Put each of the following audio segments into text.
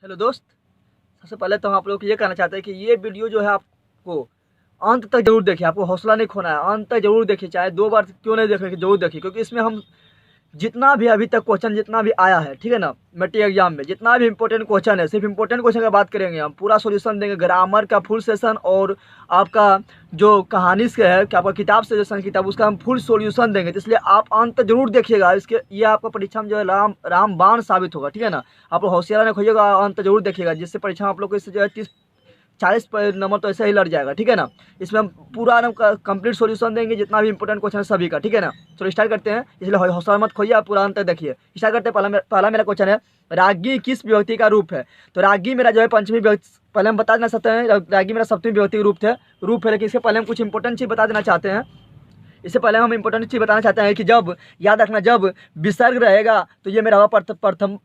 Hello दोस्त। सबसे पहले तो हम आप लोग को ये कहना चाहते हैं कि ये वीडियो जो है आपको अंत तक जरूर देखिए। आपको हौसला नहीं खोना है, अंत तक जरूर देखिए, चाहे 2 बार क्यों नहीं देखें, जरूर देखिए, क्योंकि इसमें हम जितना भी अभी तक क्वेश्चन जितना भी आया है, ठीक है ना, मैट्रिक एग्जाम में जितना भी इंपॉर्टेंट क्वेश्चन है, सिर्फ इंपॉर्टेंट क्वेश्चन की बात करेंगे, हम पूरा सॉल्यूशन देंगे। ग्रामर का फुल सेशन और आपका जो कहानी से है कि आपका किताब से जो किताब उसका हम फुल सॉल्यूशन देंगे। तो इसलिए आप अंत तक जरूर देखिएगा। इसके ये आपका परीक्षा में जो है रामबाण साबित होगा, ठीक है ना। आप लोग होशियार नहीं खोइएगा, अंत तक जरूर देखिएगा, जिससे परीक्षा आप लोग को इससे जो है 40 नंबर तो ऐसे ही लड़ जाएगा, ठीक है ना। इसमें हम पूरा कंप्लीट सॉल्यूशन देंगे, जितना भी इंपॉर्टेंट क्वेश्चन है सभी का, ठीक है ना। चलो स्टार्ट करते हैं, इसलिए हौसला मत खोइए, आप पूरा अंत तक देखिए। स्टार्ट करते हैं। पहला मेरा क्वेश्चन है, रागी किस विभक्ति का रूप है? तो रागी मेरा जो है पंचमी विभक्ति, पहले हम बता देना चाहते हैं रागी मेरा सप्तमी विभक्ति का रूप है, लेकिन इसके पहले हम कुछ इंपॉर्टेंट चीज़ बता देना चाहते हैं। इससे पहले हम इंपॉर्टेंट चीज़ बताना चाहते हैं कि जब, याद रखना, जब विसर्ग रहेगा तो ये मेरा होगा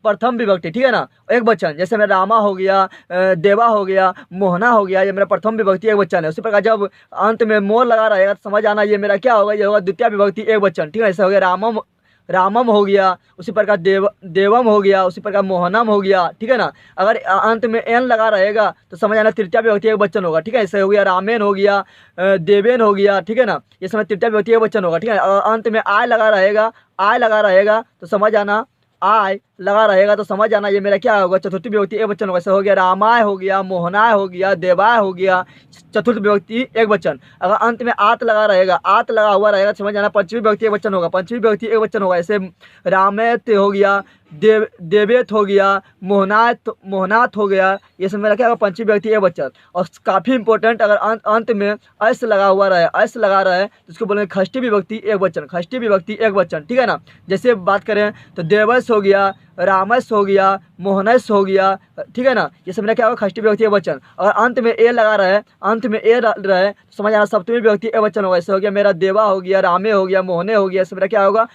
प्रथम विभक्ति, ठीक है ना, एक वचन। जैसे मेरा रामा हो गया, देवा हो गया, मोहना हो गया, ये मेरा प्रथम विभक्ति एक वचन है। उसी प्रकार जब अंत में मोर लगा रहेगा तो समझ आना ये मेरा क्या होगा, ये होगा द्वितीय विभक्ति एक वचन, ठीक है। ऐसे हो गया रामम हो गया, उसी प्रकार देवम हो गया, उसी प्रकार मोहनम हो गया, ठीक है ना। अगर अंत में एन लगा रहेगा तो समझ आना तृतीय विभक्ति एक वचन होगा, ठीक है। ऐसे हो गया रामेन हो गया, देवेन हो गया, ठीक है ना, ये समय तृतीय विभक्ति एक वचन होगा, ठीक है। अंत में आय लगा रहेगा तो समझ आना, आय लगा रहेगा तो समझ आना ये मेरा क्या होगा, चतुर्थी विभक्ति एक वचन होगा। ऐसा हो गया रामाय हो गया, मोहनाय हो गया, देवाय हो गया, चतुर्थ विभक्ति एक वचन। अगर अंत में आत लगा हुआ रहेगा तो समझ आना पंचमी विभक्ति एक वचन होगा, पंचमी विभक्ति एक वचन होगा। ऐसे रामेत हो गया, देवेत हो गया, मोहनाथ हो गया, ये सब मेरा क्या होगा, पंचमी विभक्ति एक वचन। और काफ़ी इंपॉर्टेंट, अगर अंत में अस लगा रहा है तो उसको बोलेंगे खष्टी विभक्ति एक वचन, खष्टी विभक्ति एक वचन, ठीक है ना। जैसे बात करें तो देवस हो गया, रामस हो गया, मोहनस हो गया, ठीक है ना, ये सब मेरा क्या होगा, खष्टी विभक्ति एक वचन। अगर अंत में ए लगा रहे तो समझ आना सप्तमी विभक्ति एक वचन होगा। ऐसे हो गया मेरा देवा हो गया, रामे हो गया, मोहने हो गया, ये सब मेरा क्या होगा,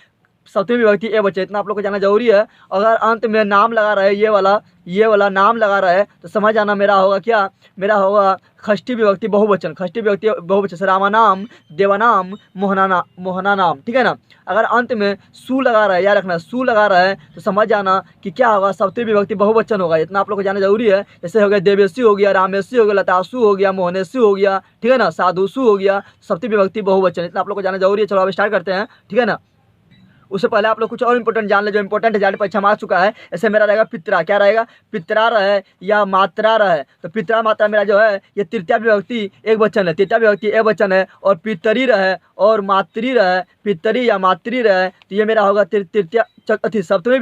सप्तमी विभक्ति एक वचन। इतना आप लोग को जानना जरूरी है। अगर अंत में नाम लगा रहा है, ये वाला नाम लगा रहा है तो समझ आना मेरा होगा क्या, मेरा होगा खष्टी विभक्ति बहुवचन, खष्टी विभक्ति बहुवचन से रामानाम, देवानाम, मोहना नाम, ठीक है ना। अगर अंत में सु लगा रहा है, याद रखना सु लगा रहा है तो समझ जाना कि क्या होगा, सप्तमी विभक्ति बहुवचन होगा। इतना आप लोग को जानना जरूरी है। जैसे हो गया देवेशी हो गया, रामेशी हो गया, लतासु हो गया, मोहनेशी हो गया, ठीक है ना, साधुसु हो गया, सप्तमी विभक्ति बहुवचन। इतना आप लोग को जानना जरूरी है। चलो अब स्टार्ट करते हैं, ठीक है ना। उससे पहले आप लोग कुछ और इंपॉर्टेंट जान ले, जो इंपॉर्टेंट है, परीक्षा में आ चुका है। ऐसे मेरा रहेगा पित्रा, क्या रहेगा, पित्रा रहे या मात्रा रहे। तो पित्रा मात्रा मेरा जो है ये तृतीय विभक्ति एक वचन है, तृतीय विभक्ति एक वचन है। और पितरी रहे और मातृ रहे, पितरी या मातृ रहे तो ये मेरा होगा तृतीय सप्तमी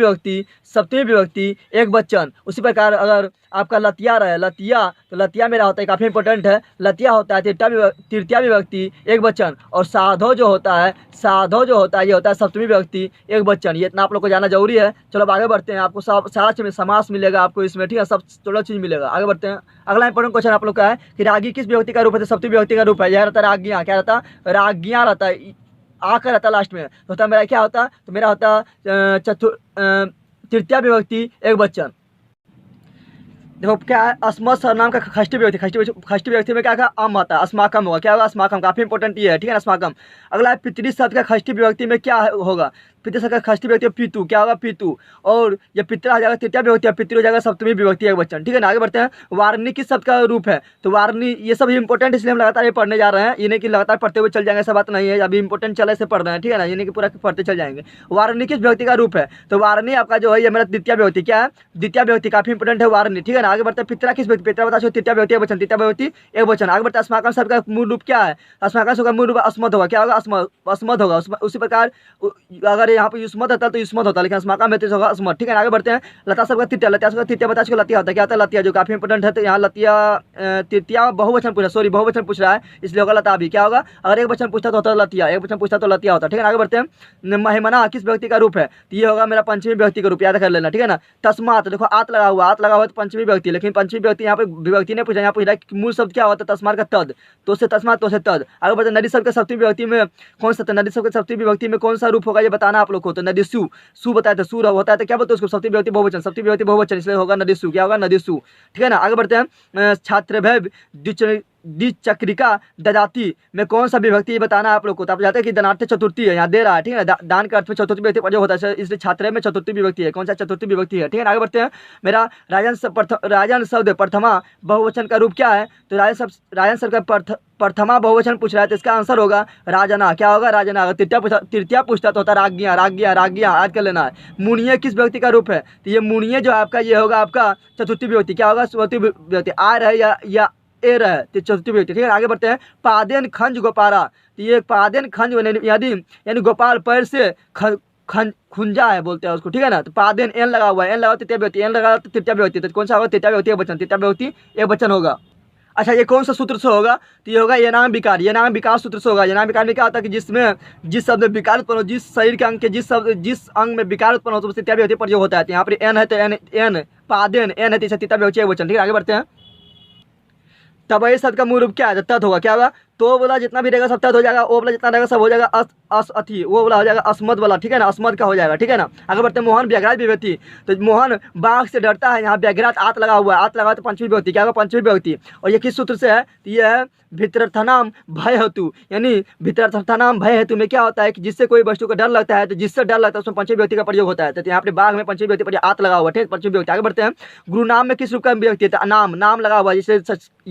विभक्ति एक वचन। उसी प्रकार अगर आपका लतिया रहे, तो लतिया मेरा होता है, काफ़ी इंपॉर्टेंट है, लतिया होता है तृतीय विभक्ति एक वचन। और साधो जो होता है ये होता है सप्तमी विभक्ति एक वचन। ये इतना आप लोग को जानना जरूरी है। चलो अब आगे बढ़ते हैं। आपको सारा चीज़ में समास मिलेगा आपको इसमें, ठीक है, सब थोड़ा चीज़ मिलेगा। आगे बढ़ते हैं। अगला इंपॉर्टेंट क्वेश्चन आप लोग का है कि रागी किस विभक्ति का रूप है? तो सप्तमी विभक्ति का रूप है। यह रहता है रागियाँ, क्या रहता है, रागियाँ रहता है, आकर रहता लास्ट में। तो होता मेरा क्या होता, तो मेरा होता तृतीय विभक्ति एक वचन। देखो क्या है, अस्मत् सर्वनाम का खष्टी विभक्ति में क्या का अम आता है, अस्माकम होगा, क्या होगा, अस्माकम। काफी इंपॉर्टेंट ये है, ठीक है ना, अस्माकम। अगला है पितृ शब्द का खष्टी विभक्ति में क्या होगा, पितृ शब्द का खष्टी विभक्ति में पितु, क्या होगा, पितु। और ये पितृ आ जाएगा तृतीय विभक्ति, पितृ हो जाएगा सप्तमी विभक्ति एक वचन, ठीक है ना। आगे बढ़ते हैं। वारणी किस शब्द का रूप है? तो वारणी, ये सब इंपॉर्टेंट, इसलिए हम लगातार ये पढ़ने जा रहे हैं। ये नहीं कि लगातार पढ़ते हुए चल जाएंगे, ऐसा बात नहीं है। अभी इंपॉर्टेंट चले से पढ़ रहे हैं, ठीक है ना, ये नहीं कि पूरा पढ़ते चल जाएंगे। वारणी किस विभक्ति का रूप है? तो वारणी आपका जो है ये मेरा द्वितीय विभक्ति, क्या है, द्वितीय विभक्ति, काफी इंपॉर्टेंट है वारणी, ठीक है ना। आगे बढ़ते हैं। पितरा किस विभक्ति? पितरा बता तृतीय विभक्ति एक वचन, तृतीय विभक्ति एक वचन। आगे बढ़ते हैं। अस्माकम शब्द का मूल रूप क्या है? अस्माकम शब्द का मूल रूप अस्मत् होगा, क्या होगा, अस्मत् होगा। उसी प्रकार अगर यहाँ पे युष्मत होता है तो युष्मत होता है, लेकिन अस्माकम में होगा अस्मत्, ठीक है। आगे बढ़ते हैं। लता शब्द का तृतीय, लता शब्द का तृतीय बता चुका, लतिया होता है, क्या होता है, लतिया, जो काफी इंपॉर्टेंट है। तो यहाँ लतिया तृतीय बहुवचन बहुवचन पूछ रहा है, इसलिए होगा लता भी, क्या होगा, अगर एक वचन पूछता तो होता है लतिया, एक वचन पूछता तो लतिया होता है, ठीक है। आगे बढ़ते हैं। महिमना किस व्यक्ति का रूप है? तो ये होगा मेरा पंचमी व्यक्ति का रूप, याद कर लेना, ठीक है ना। तस्मात, देखो आत लगा हुआ तो पंचमी व्यक्ति, लेकिन पंचमी व्यक्ति यहाँ पे विभक्ति ने पूछा, यहाँ पूछ रहा है मूल शब्द क्या होता है, तस्मात का तद, तो से तस्मात, तो से तद। आगे बढ़ते हैं। नदी शब्द के सप्तमी विभक्ति में कौन सा, नदी शब्द के सप्तमी विभक्ति में कौन सा रूप होगा, ये बताना आप लोग को। तो नदी सु बताया था, सु होता है तो क्या बोलते हैं उसको, सप्तमी विभक्ति बहुवचन, इसलिए होगा नदी सु, क्या होगा, नदी सु, ठीक है ना। आगे बढ़ते हैं। छात्र द्विचक्रिका ददाती में कौन सा विभक्ति, ये बताना है आप लोग को। तो आप जानते हैं कि दनार्थ चतुर्थी है, यहाँ दे रहा है, ठीक है ना। दान के अर्थ में चतुर्थी विभक्ति प्रयोग होता है, इसलिए छात्र में चतुर्थी विभक्ति है। कौन सा चतुर्थी विभक्ति है, ठीक है ना। आगे बढ़ते हैं। मेरा राजन शब्द प्रथमा बहुवचन का रूप क्या है, तो राजन शब्द का प्रथमा बहुवचन पूछ रहा है, तो इसका आंसर होगा राजना। क्या होगा, राजना। अगर तृतीया पूछता तो होता राज्ञियाँ, राज्ञियाँ, राज्ञियाँ, आज कर लेना है। मुनिये किस व्यक्ति का रूप है, तो ये मुनिये जो है आपका, ये होगा आपका चतुर्थी विभक्ति। क्या होगा, चतुर्थी विभक्ति। आ रहे या ए रहे, तो चतुर्थी विभक्ति, ठीक है। आगे बढ़ते हैं। पादेन खंज गोपारा, तो ये पादेन खंज यानी गोपाल पैर से खुंजा है बोलते हैं उसको, ठीक है ना। तो पादेन एन लगा हुआ है, एन लगा तृतीया विभक्ति, एन लगा तो तृतीया विभक्ति, तो कौन सा होगा, तृतीया विभक्ति एक वचन, तृतीया विभक्ति एक वचन होगा। अच्छा, ये कौन सा सूत्र से होगा, तो ये होगा ये नाम विकार, ये नाम विकार सूत्र से होगा। ये नाम विकार में क्या होता है कि जिसमें जिस शब्द में विकार उत्पन्न हो, जिस शरीर के अंग के जिस अंग में विकार उत्पन्न हो, तो तृतीया विभक्ति प्रयोग होता है। तो यहाँ पर एन है तो एन पादेन एन है, तो तृतीया विभक्ति एक वचन, ठीक है। आगे बढ़ते हैं। तब शब्द का मूल रूप क्या है, तत् होगा। क्या होगा, तो बोला जितना भी रहेगा सब तत् हो जाएगा, ओ बोला जितना रहेगा सब हो जाएगा अथी, वो बोला हो जाएगा अस्मद वाला, ठीक है ना, अस्मद का हो जाएगा, ठीक है ना। आगे बढ़ते हैं। मोहन व्याघ्रात विभक्ति, तो मोहन बाघ से डरता है, यहाँ व्याघ्रात आत लगा हुआ है, आत लगा तो पंचमी विभक्ति। क्या होगा, पंचमी विभक्ति। और ये किस सूत्र से है, तो ये है भित्रर्थनाम भय हेतु, यानी भित्रर्थनाम भय हेतु में क्या होता है कि जिससे कोई वस्तु को डर लगता है, तो जिससे डर लगता है उसमें पंचमी विभक्ति का प्रयोग होता है। तो यहाँ पे बाघ में पंचमी विभक्ति पर आत लगा हुआ है, ठीक है, पंचमी विभक्ति। आगे बढ़ते हैं। गुरु नाम में किस रूप का विभक्ति है, नाम, नाम लगा हुआ है,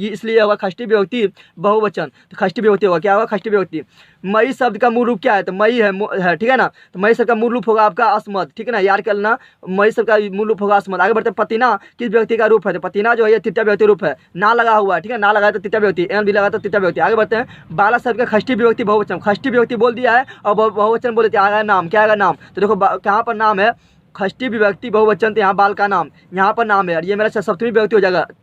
इसलिए होगा षष्ठी विभक्ति बहुवचन, तो षष्ठी विभक्ति होगा। क्या होगा, षष्ठी विभक्ति। मई शब्द का मूल रूप क्या है, तो मई है, ठीक है ना। तो मई शब्द का मूल रूप होगा आपका अस्मद, ठीक है ना, याद कर लेना। मई शब्द का मूल रूप होगा अस्मद। आगे बढ़ते हैं। पतिना किस व्यक्ति का रूप है, तो पतिना जो है ये तृतीया विभक्ति रूप है, ना लगा हुआ है, ठीक है, ना लगा तो तृतीया विभक्ति, एन भी लगा तो तृतीया विभक्ति। आगे बढ़ते हैं। बाला शब्द का षष्ठी विभक्ति बहुवचन, षष्ठी विभक्ति बोल दिया है और बहुवचन बोल दिया, आएगा नाम। क्या आएगा, नाम। तो देखो कहाँ पर नाम है, षष्ठी विभक्ति बहुवचन, तो यहाँ बाल का नाम, यहाँ पर नाम है, और ये मेरा सप्तमी विभक्ति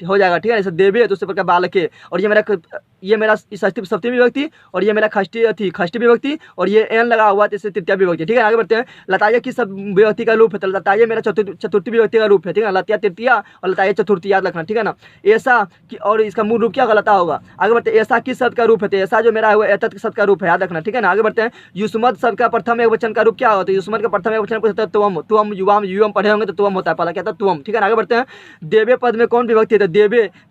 हो जाएगा, ठीक है। जैसे देवे है तो उससे प्रकार बाल के, और ये मेरा सप्तमी विभक्ति, और ये मेरा षष्ठी विभक्ति, और ये एन लगा हुआ तो इससे तृतीया विभक्ति, ठीक है। आगे बढ़ते हैं। लताये किस विभक्ति का रूप है, तो लताये मेरा चतुर्थी विभक्ति का रूप है, ठीक है। लतिया तृतीया और लताये चतुर्थी, याद रखना, ठीक है ना। ऐसा और इसका मूल रूप क्या होगा, लता होगा। आगे बढ़ते हैं। ऐसा किस शब्द का रूप है, तो ऐसा जो मेरा है एतत् शब्द का रूप है, याद रखना, ठीक है ना। आगे बढ़ते हैं। युष्मद शब्द का प्रथम एक वचन का रूप क्या होता है, युष्मद का प्रथम एक वचन पूछता है तुम युवाम, युवम पढ़े होंगे तो तुम होता है, पहला क्या था, तुम, ठीक है ना। आगे बढ़ते हैं। देवे पद में कौन विभक्ति है, तो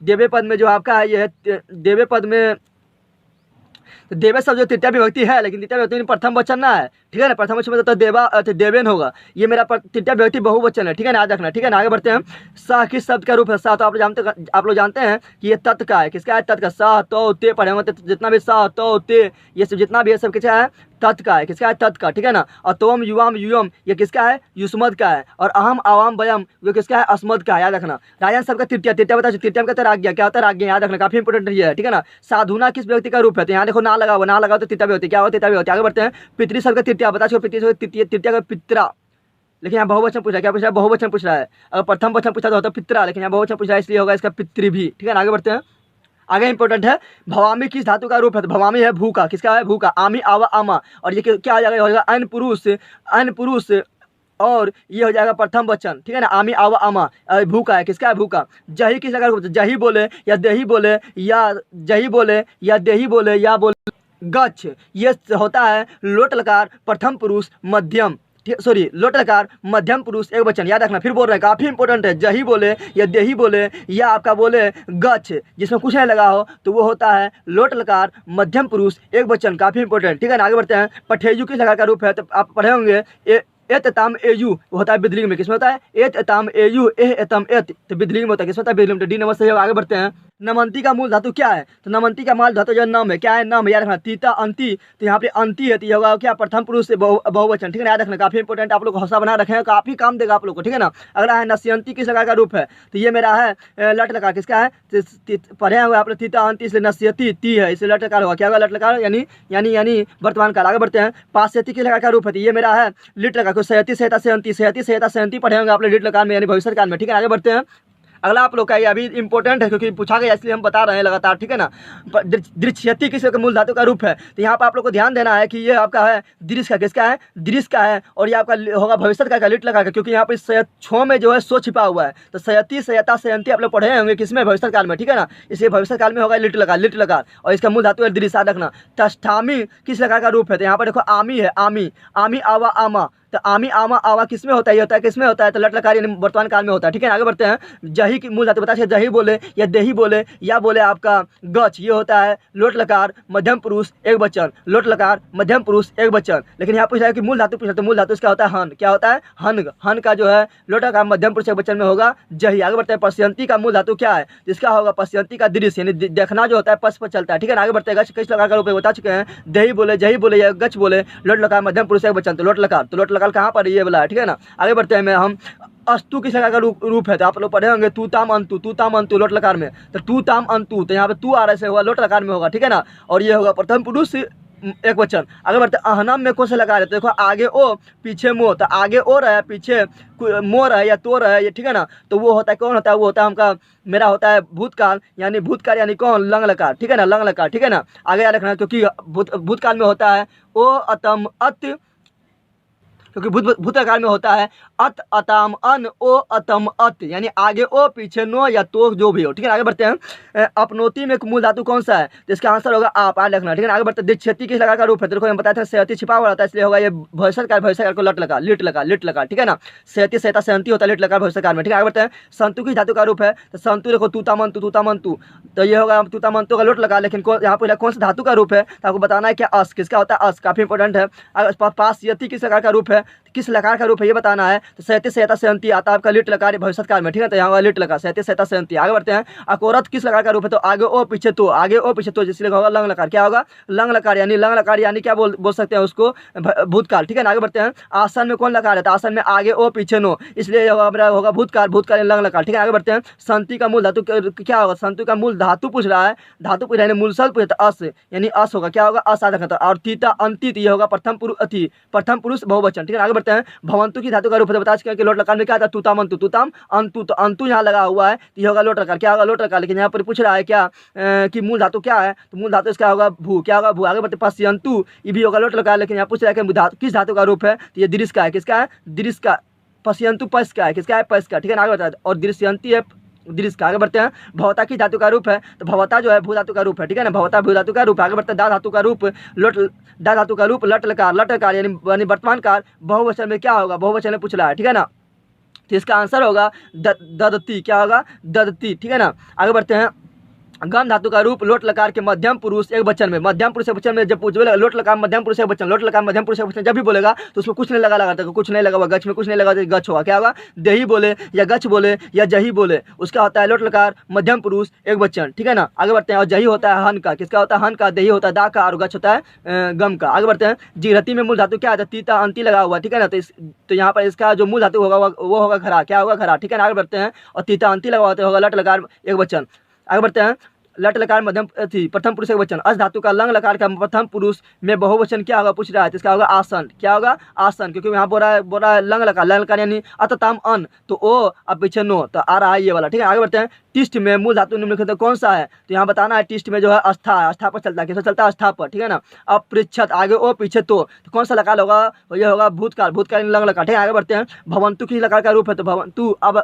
देवे पद में जो आपका है, ये है देवे पद में, तो देवे शब्द जो तृतीया विभक्ति है, लेकिन तृतीया विभक्ति में प्रथम वचन ना है, ठीक है ना। प्रथम वचन में तो देवेन होगा, ये मेरा तृतीया विभक्ति बहुवचन है, ठीक है ना, याद रखना, ठीक है ना। आगे बढ़ते हैं। सा किस शब्द का रूप है, सा तो आप लोग जानते हैं कि ये तत् का है, किसका है, तत् का। सा तो ते पढ़े होंगे तो जितना भी सा तो ते ये सब जितना भी है सब किसका है, तत् का है, किसका है, तत् का, ठीक है ना। और तोम युवाम युयम ये किसका है, युष्मद का है, और अहम आवाम वयम वो किसका है, अस्मद का है, याद रखना। राजन शब्द का तृतीया बता, तृतीया में कहता है राज्ञा, क्या होता है, राज्ञा, याद रखना, काफी इंपोर्टेंट है, ठीक है ना। साधुना किस व्यक्ति का रूप है, तो यहाँ देखो ना लगा हुआ, ना लगा तो तृतीया विभक्ति, क्या होता है, तृतीया विभक्ति। आगे बढ़ते हैं। पितृ शब्द का तृतीया बता, तृतीया का पित्रा, लेकिन यहाँ बहुवचन पूछ रहा है, क्या पूछ रहा है, बहुवचन पूछ रहा है। अगर प्रथम वचन पूछा तो होता पित्रा, लेकिन यहाँ बहुवचन पूछ रहा है, इसलिए होगा इसका पितृ भी, ठीक है ना। आगे बढ़ते हैं। आगे इंपॉर्टेंट है। भवामी किस धातु का रूप है, तो भवामी है भू का, किसका है, भू का। आमी आवा आमा, और ये क्या हो जाएगा, अन पुरुष, और ये हो जाएगा प्रथम वचन, ठीक है ना। आमी आवा आमा भू का है, किसका है, भू का। जही किस जगह, जही बोले या देही बोले, या जही बोले या देही बोले या बोले गच्छ, ये होता है लोट लकार प्रथम पुरुष मध्यम, लोट लकार मध्यम पुरुष एक वचन, याद रखना। फिर बोल रहे हैं, काफी इंपॉर्टेंट है। जही बोले या देही बोले या आपका बोले गच्छ, जिसमें कुछ नहीं लगा हो तो वो होता है लोट लकार मध्यम पुरुष एक वचन, काफी इंपॉर्टेंट, ठीक है ना। आगे बढ़ते हैं। पठेयु किस लकार का रूप है, तो आप पढ़े होंगे एतताम एयु होता है बिदलिंग में, किसमें होता है, एतताम एयु एतम एत, तो बिदलिंग में होता है, किसमें होता है, बिदलिंग में। डी नंबर सही होगा। आगे बढ़ते हैं। नमंती का मूल धातु क्या है, तो नमंती का मूल धातु जो नाम है, क्या है, नाम है, याद रखना। तीता अंति, तो यहाँ पे अंति है, तो ये होगा क्या, प्रथम पुरुष से बहुवचन, ठीक है ना, याद रखना, काफी इंपॉर्टेंट, आप लोग हौसला बना रखें, काफी काम देगा आप लोग को, ठीक है ना। अगला है नस्यंती किस लकार का रूप है, तो ये मेरा है लट लकार, किसका है, पढ़े हुए आप लोग तीता अंति, इसलिए नस्यति ती है, इसलिए लट लकार होगा, क्या होगा, लट लकार यानी वर्तमान काल। आगे बढ़ते हैं। पाश्यति किस लकार का रूप है, तो ये मेरा है लिट लकार, सयति सहता सहंती पढ़े होंगे आप लोग लिट लकार में, यानी भविष्य काल में, ठीक है। आगे बढ़ते हैं। अगला आप लोग का ये अभी इंपॉर्टेंट है क्योंकि पूछा गया, इसलिए हम बता रहे हैं लगातार, ठीक है ना। दृश्यति किस मूल धातु का रूप है, तो यहाँ पर आप लोग को ध्यान देना है कि ये आपका है दृश्य का, किसका है, दृश्य का है, और ये आपका होगा भविष्य का लिट लगा, क्योंकि यहाँ पर छो में जो है सो छिपा हुआ है, तो सयति सयता सहंती आप लोग पढ़े होंगे किसमें, भविष्य काल में, ठीक है ना। इसलिए भविष्य काल में होगा लिट लगा, और इसका मूल धातु है दृश्य, रखना। तष्ठामी किस लकार का रूप है, तो यहाँ पर देखो आमी है, आमी आवा आमा, तो आमी आमा आवा किस में होता है, ये होता है किस में होता है, तो लट लकार यानी वर्तमान काल में होता है। ठीक है, आगे बढ़ते हैं। जही की मूल धातु बता सकते, जही बोले या देही बोले या बोले आपका गच, ये होता है लोट लकार मध्यम पुरुष एक वचन, लोट लकार मध्यम पुरुष एक वचन। लेकिन यहाँ पूछ रहा है कि मूल धातु पूछ रहा है, तो मूल धातु इसका होता है हन, क्या होता है हन, हन का जो है लोट लकार मध्यम पुरुष एक वचन में होगा जही। आगे बढ़ते हैं। पश्यंती का मूल धातु क्या है, इसका होगा पश्यंती का दृश्य यानी देखना जो होता है पश पर चलता है। ठीक है, आगे बढ़ते हैं। गच किस लकार का रूप बता चुके हैं, देही बोले जही बोले या गच बोले, लोट लकार मध्यम पुरुष एक वचन, तो लोट लकार, तो लोट लकार कहाँ पर ये वाला है। ठीक है ना, आगे बढ़ते हैं। हम अस्तु किस लकार का रूप है, तो आप लोग पढ़े होंगे तू ताम अंतु, तू ताम अंतु लोट लकार में, तो तू ताम अंतु, तो यहाँ पे तू आ रहा से हुआ लोट लकार में होगा। ठीक है ना, और ये होगा प्रथम पुरुष एक वचन। आगे बढ़ते हैं। अहनम में कौन सा लगा रहे, तो देखो आगे ओ पीछे मो, तो आगे ओ रहा है पीछे मोर है या तोर है ये। ठीक है ना, तो वो होता है कौन होता है, वो होता है हमका मेरा होता है भूतकाल, यानी भूतकाल यानी कौन लंग लकार। ठीक है ना, लंग लकार। ठीक है ना, आगे याद रखना क्योंकि भूतकाल में होता है ओ अतम अत, क्योंकि भूतकाल में होता है अत अताम अन ओ अतम अत, यानी आगे ओ पीछे नो या तो जो भी हो। ठीक है, आगे बढ़ते हैं। अपनोति में मूल धातु कौन सा है, तो इसका आंसर होगा आप, याद रखना। ठीक है, आगे बढ़ते हैं। दीक्षति किस लकार का रूप है, देखो हम बताया था सेहती छिपा हुआ रहता है, इसलिए होगा ये भविष्यकाल को लट लगा लिट लगा लिट लगा। ठीक है ना, सेहती सहता सहंती होता है लिट लगा भविष्यकाल में। ठीक है, आगे बढ़ते हैं। संतु किस धातु का रूप है, तो संतु देखो तूतामंतु तूतामंतु, तो ये होगा तूतामंतु का लोट लगा, लेकिन यहाँ पर कौन सा धातु का रूप है, तो आपको बताना है क्या अस किसका होता है, अस काफी इंपॉर्टेंट है। पासयति किस लकार का रूप है, किस लकार का रूप है ये बताना है, तो सहती सहता सहंती आता है आपका लिट लकार भविष्यकाल में। ठीक है, तो यहाँ लिट लगा सहती सहता सहंती। आगे बढ़ते हैं। अकोरथ किस लकार का रूप है, तो आगे ओ पीछे तो, आगे ओ पीछे तो, जिसलिए होगा लंग लकार, क्या होगा लंग लकार, यानी लंग लकार यानी क्या बोल सकते हैं उसको भूतकाल। ठीक है ना, आगे बढ़ते हैं। आसन में कौन लकार है, तो आसन में आगे ओ पीछे नो, इसलिए होगा भूतकाल, भूतकाल लंग लकार। ठीक है, आगे बढ़ते हैं। संति का मूल धातु क्या होगा, संतु का मूल धातु पूछ रहा है, धातु पूछ रहा है मूल शब्द पूछ रहा है, अस यानी अस होगा, क्या होगा अस आधा खतर, और तीता अंतित ये होगा प्रथम पुरुष बहुवचन। ठीक है, आगे बढ़ते हैं। भवंतु की धातु का रूप है, बता चुके हैं कि लोट लकार में क्या था तुताम अंतु, तुताम अंतु, तो अंतु यहाँ लगा हुआ है, तो ये होगा लोट लकार, क्या होगा लोट लकार। लेकिन यहाँ पर पूछ रहा है क्या कि मूल धातु क्या है, तो मूल धातु इसका होगा भू, क्या होगा भू। आगे बढ़ते पश्यंतु, ये भी होगा लोट लकार, लेकिन यहाँ पूछ रहा है कि किस धातु का रूप है, तो ये दृश्य का है, किसका है दृश्य का। पश्यंतु पश का है, किसका है पश का। ठीक है, आगे बढ़ता है। और दृश्यंती है दृश्य का। आगे बढ़ते हैं। भवता की धातु का रूप है, तो भवता जो है भू धातु का रूप है। ठीक है ना, भवता भू धातु का रूप है। आगे बढ़ते हैं। दा धातु का रूप दा धातु का रूप लट लकार यानी वर्तमान काल बहुवचन में क्या होगा, बहुवचन में पूछ रहा है। ठीक है ना, तो इसका आंसर होगा ददती, क्या होगा ददती। ठीक है ना, आगे बढ़ते हैं। गम धातु का रूप लोट लकार के मध्यम पुरुष एक वचन में, मध्यम पुरुष एक वचन में जब बोलेगा लोट लकार मध्यम पुरुष एक वचन, लोट लकार मध्यम पुरुष एक वचन जब भी बोलेगा तो उसमें कुछ नहीं लगा कुछ नहीं लगा हुआ, गच में कुछ नहीं लगा तो गच होगा, क्या होगा देही बोले या गच बोले या जही बोले, उसका होता है लोट लकार मध्यम पुरुष एक वचन। ठीक है ना, आगे बढ़ते हैं। और जही होता है हन का, किसका होता है हन का, देही होता है दा का, और गच होता है गम का। आगे बढ़ते हैं। जिरती में मूल धातु क्या है, तीता अंति लगा हुआ। ठीक है ना, तो यहाँ पर इसका जो मूल धातु होगा वो होगा घरा, क्या होगा घरा। ठीक है ना, आगे बढ़ते हैं। और तीता अंति लगा हुआ होगा लट लकार एक वचन। आगे बढ़ते हैं। लट लकार मध्यम प्रथम पुरुष एक वचन। अस धातु का लंग लकार का प्रथम पुरुष में बहुवचन क्या होगा पूछ रहा है, तो इसका होगा आसन, क्या होगा आसन, क्योंकि यहाँ बोल रहा है लंग लकार यानी अतताम अन, तो ओ अब पीछे नो, तो आ रहा है ये वाला। ठीक है, आगे बढ़ते हैं। टिस्ट में मूल धातु निम्नलिखित कौन सा है, तो यहाँ बताना है। टिस्ट में जो है अस्था है, अस्था पर चलता है, किससे चलता है अस्था पर। ठीक है ना, अब पृच्छत आगे ओ पीछे तो कौन सा लकार होगा, ये होगा भूतकाल, भूतकाल लंग लकार। ठीक है, आगे बढ़ते हैं। भवंतु की लकार का रूप है, तो भवंतु। अब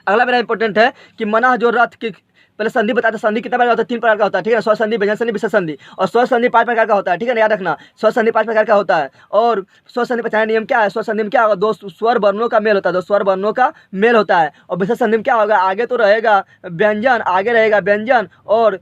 अगला मेरा इंपॉर्टेंट है कि मना जो रथ की पहले संधि बताते, संधि कितना प्रकार का होता है, 3 प्रकार का होता है। ठीक है, स्व संधि, व्यंजन संधि, विशेष संधि। और स्व संधि 5 प्रकार का होता है। ठीक है ना, याद रखना स्व संधि 5 प्रकार का होता है। और स्व संधि पहचान नियम क्या है, स्व संधि में क्या होगा, 2 स्वर वर्णों का मेल होता है, 2 स्वर वर्णों का मेल होता है। और विशेष संधि में क्या होगा, आगे तो रहेगा व्यंजन, आगे रहेगा व्यंजन और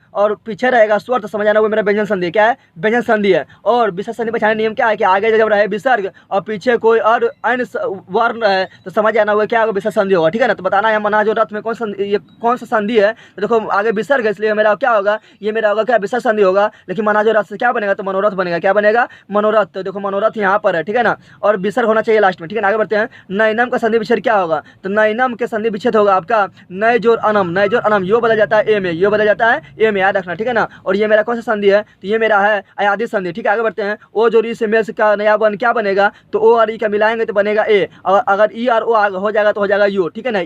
पीछे रहेगा स्वर, तो समझ आना वो मेरा व्यंजन संधि क्या है, व्यंजन संधि है। और विशेष संधि पहचान नियम क्या है कि आगे जब रहे विसर्ग और पीछे कोई और अन्य वर्ण है तो समझ आना हुआ क्या होगा, विशेष संधि होगा। ठीक है ना, तो बताना है मना जो रथ में कौन सा संधि है, तो देखो आगे विसर्ग है, इसलिए मेरा क्या होगा, ये मेरा होगा क्या विशेष संधि होगा। लेकिन मना जो रथ से क्या बनेगा, तो मनोरथ बनेगा, क्या बनेगा मनोरथ। तो देखो मनोरथ यहाँ पर है। ठीक है ना, और विसर्ग होना चाहिए लास्ट में। ठीक है ना, आगे बढ़ते हैं। नैनम का संधि विच्छेद क्या होगा, तो नैनम के संधि विच्छेद होगा आपका नय जोर अनम, नय जोर अनम, यो बदल जाता है ए में, यो बदल जाता है ए में, याद रखना। ठीक है ना, और ये मेरा कौन सा संधि है, तो ये मेरा है अयादि संधि। ठीक है, आगे बढ़ते हैं। ओ जोर ई से मेल का नया बन क्या बनेगा, तो ओ और ई का मिलाएंगे तो बनेगा ए, और अगर ई और ओ हो जाएगा तो हो जाएगा यू। ठीक है ना,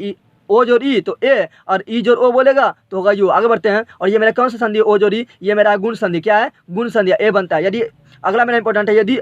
ओ जोर ई तो ए और ई जोर ओ बोलेगा तो होगा यू। आगे बढ़ते हैं। और ये मेरा कौन सा संधि है, ओ जोर ई, ये मेरा गुण संधि, क्या है गुण संधि, ए बनता है। यदि अगला मेरा इंपॉर्टेंट है, यदि